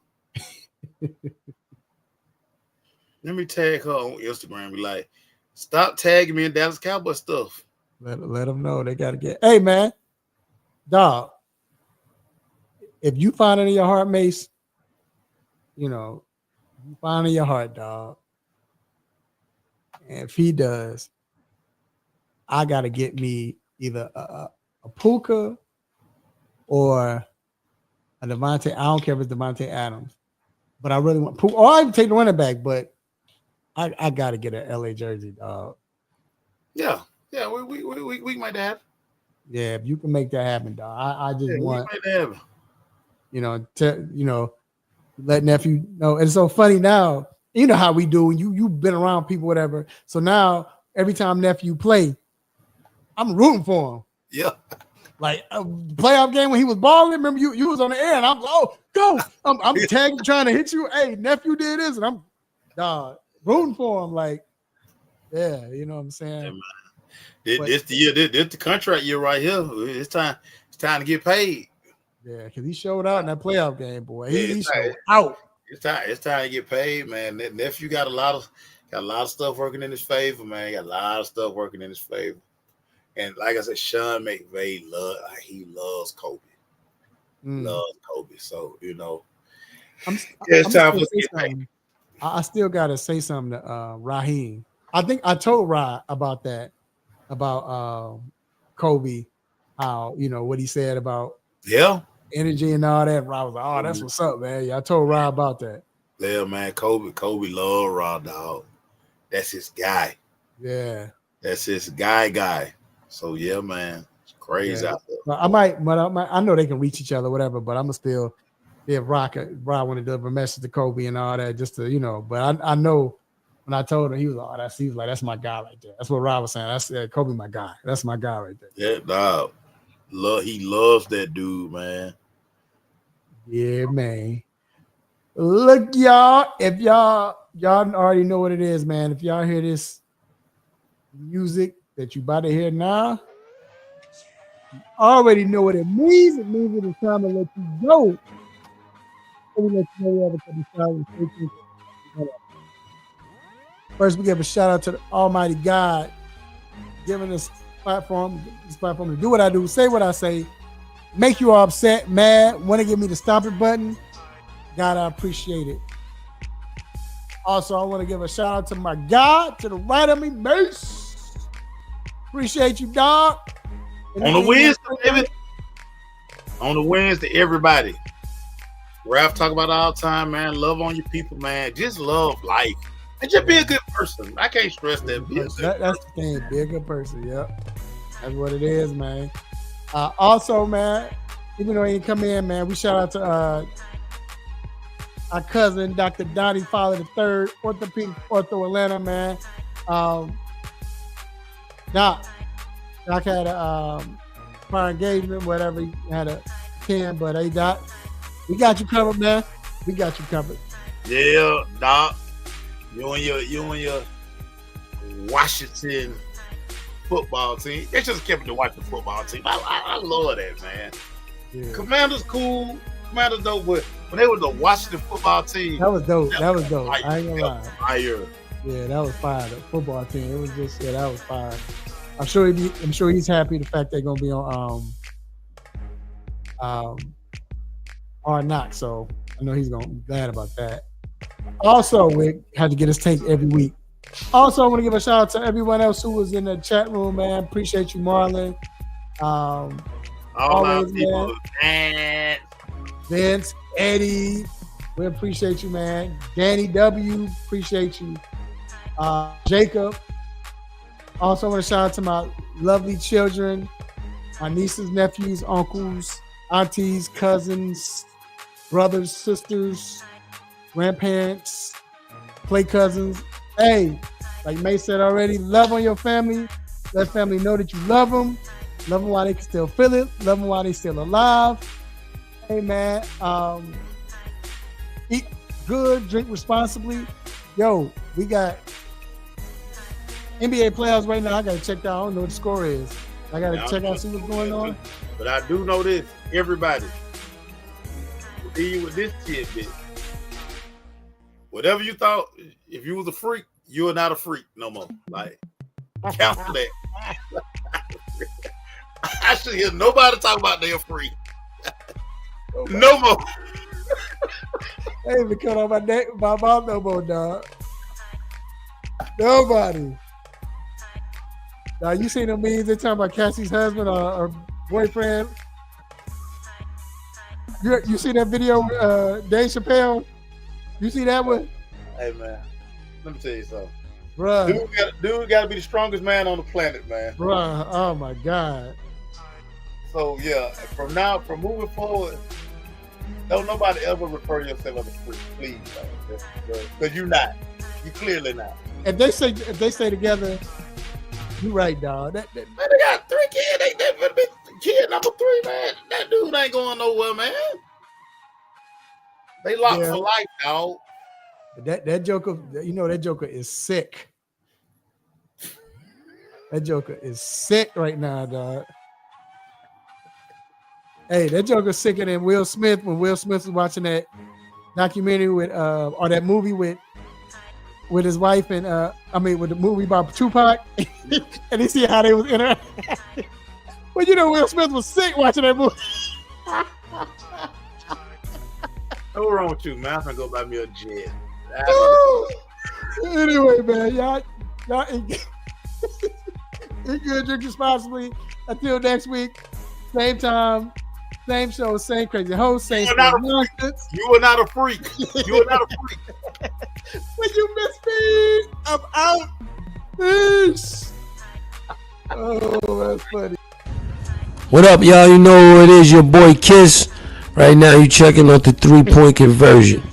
Let me tag her on Instagram. Be like, stop tagging me in Dallas Cowboy stuff. Let them know they got to get. Hey, man, dog. If you find it in your heart, Mace, you find it in your heart, dog. And if he does, I got to get me either a Puka or a Devontae. I don't care if it's Devontae Adams, but I really want Puka. Or I can take the running back, but I got to get an LA jersey, dog. Yeah, we might have. Yeah, if you can make that happen, dog. I just want. We might have. Let nephew know. And it's so funny now. You know how we do when you've been around people, whatever. So now every time nephew play, I'm rooting for him. Yeah. Like a playoff game when he was balling. Remember you was on the air and I'm go. I'm tagging trying to hit you. Hey, nephew did this, and I'm rooting for him. Like, yeah, you know what I'm saying. Yeah, this the contract year right here. It's time to get paid. Yeah, because he showed out in that playoff game, boy. He showed out. It's time to get paid, man. That nephew got a lot of stuff working in his favor, man. Got a lot of stuff working in his favor. And like I said, Sean McVay loves Kobe. Loves Kobe. So, it's time for us to get paid. I still gotta say something to Raheem. I think I told Ra about that, about Kobe, how what he said about energy and all that. Ra was like, "Oh, that's what's up, man." Yeah, I told Ra about that. Yeah, man. Kobe love Ra, dog. That's his guy. Yeah, that's his guy. So yeah, man, it's crazy out there. Well, I know they can reach each other, whatever. But I'm gonna still, Ra want to deliver a message to Kobe and all that, just to But I know when I told him, he was like, that's my guy right there. That's what Ra was saying. That's Kobe, my guy. That's my guy right there. Yeah, dog. He loves that dude, man. Yeah, man. Look, y'all. If y'all already know what it is, man. If y'all hear this music that you about to hear now, already know what it means. It means it is time to let you go. Let you know we have a couple shout-outs. First, we give a shout out to the Almighty God, giving us platform to do what I do, say what I say, make you all upset, mad, want to give me the stop it button. God, I appreciate it. Also, I want to give a shout out to my God to the right of me, Mace. Appreciate you, dog. On the Wednesday, baby. On the Wednesday, everybody. Ralph talk about it all the time, man. Love on your people, man. Just love life. And just be a good person. I can't stress that. That's the thing. Be a good person. Yep. That's what it is, man. Also, man, even though he didn't come in, man, we shout out to our cousin, Dr. Donnie Fowler III, orthopedic ortho Atlanta, man. Doc had a prior engagement, whatever. He had a 10, but hey, Doc, we got you covered, man. We got you covered. Yeah, Doc. You and your Washington football team. They just kept the Washington football team. I love that, man. Yeah. Commander's cool. Commander's dope, but when they were the Washington football team, that was dope. That was dope. Fire. I ain't gonna lie. Fire. Yeah, that was fire. The football team. It was just that was fire. I'm sure he's happy the fact they're gonna be on Hard Knocks. So I know he's gonna be glad about that. Also, we had to get his take every week. Also, I want to give a shout out to everyone else who was in the chat room, man. Appreciate you, Marlon. All always, people, man. Vince, Eddie, we appreciate you, man. Danny W, appreciate you. Jacob. Also, I want to shout out to my lovely children, my nieces, nephews, uncles, aunties, cousins, brothers, sisters, grandparents, play cousins. Hey, like May said already, love on your family. Let family know that you love them. Love them while they can still feel it. Love them while they still alive. Hey, man, eat good, drink responsibly. Yo, we got NBA playoffs right now. I got to check that. I don't know what the score is. I got to check out, see what's going on. But I do know this. Everybody, deal with this tidbit. Whatever you thought, if you was a freak, you are not a freak no more. Like, cancel that. I should hear nobody talk about they're free. No more. They ain't even cut on my mom no more, dog. Nobody. Now, you seen them memes? They talking about Cassie's husband or boyfriend. You see that video with Dave Chappelle? You see that one? Hey, man. Let me tell you something. Bruh. Dude got to be the strongest man on the planet, man. Bruh, oh my God. So, yeah, from moving forward, don't nobody ever refer yourself as a freak, please, because you're not. You're clearly not. If they stay together, you're right, dog. Man, they got 3 kids. They better be kid number 3, man. That dude ain't going nowhere, man. They locked for life, dog. That Joker, that Joker is sick. That Joker is sick right now, dog. Hey, that Joker's sicker than Will Smith when Will Smith was watching that documentary with or that movie with his wife and with the movie about Tupac and you see how they was interacting. Well, Will Smith was sick watching that movie. What's wrong with you, man? I'm gonna go buy me a jet. Anyway, man, y'all eat good, drink responsibly. Until next week, same time, same show, same crazy host, same nonsense. You are not a freak. You are not a freak. When you miss me, I'm out. Peace. Oh, that's funny. What up, y'all? You know who it is, your boy Kiss. Right now, you checking out the 3-point conversion.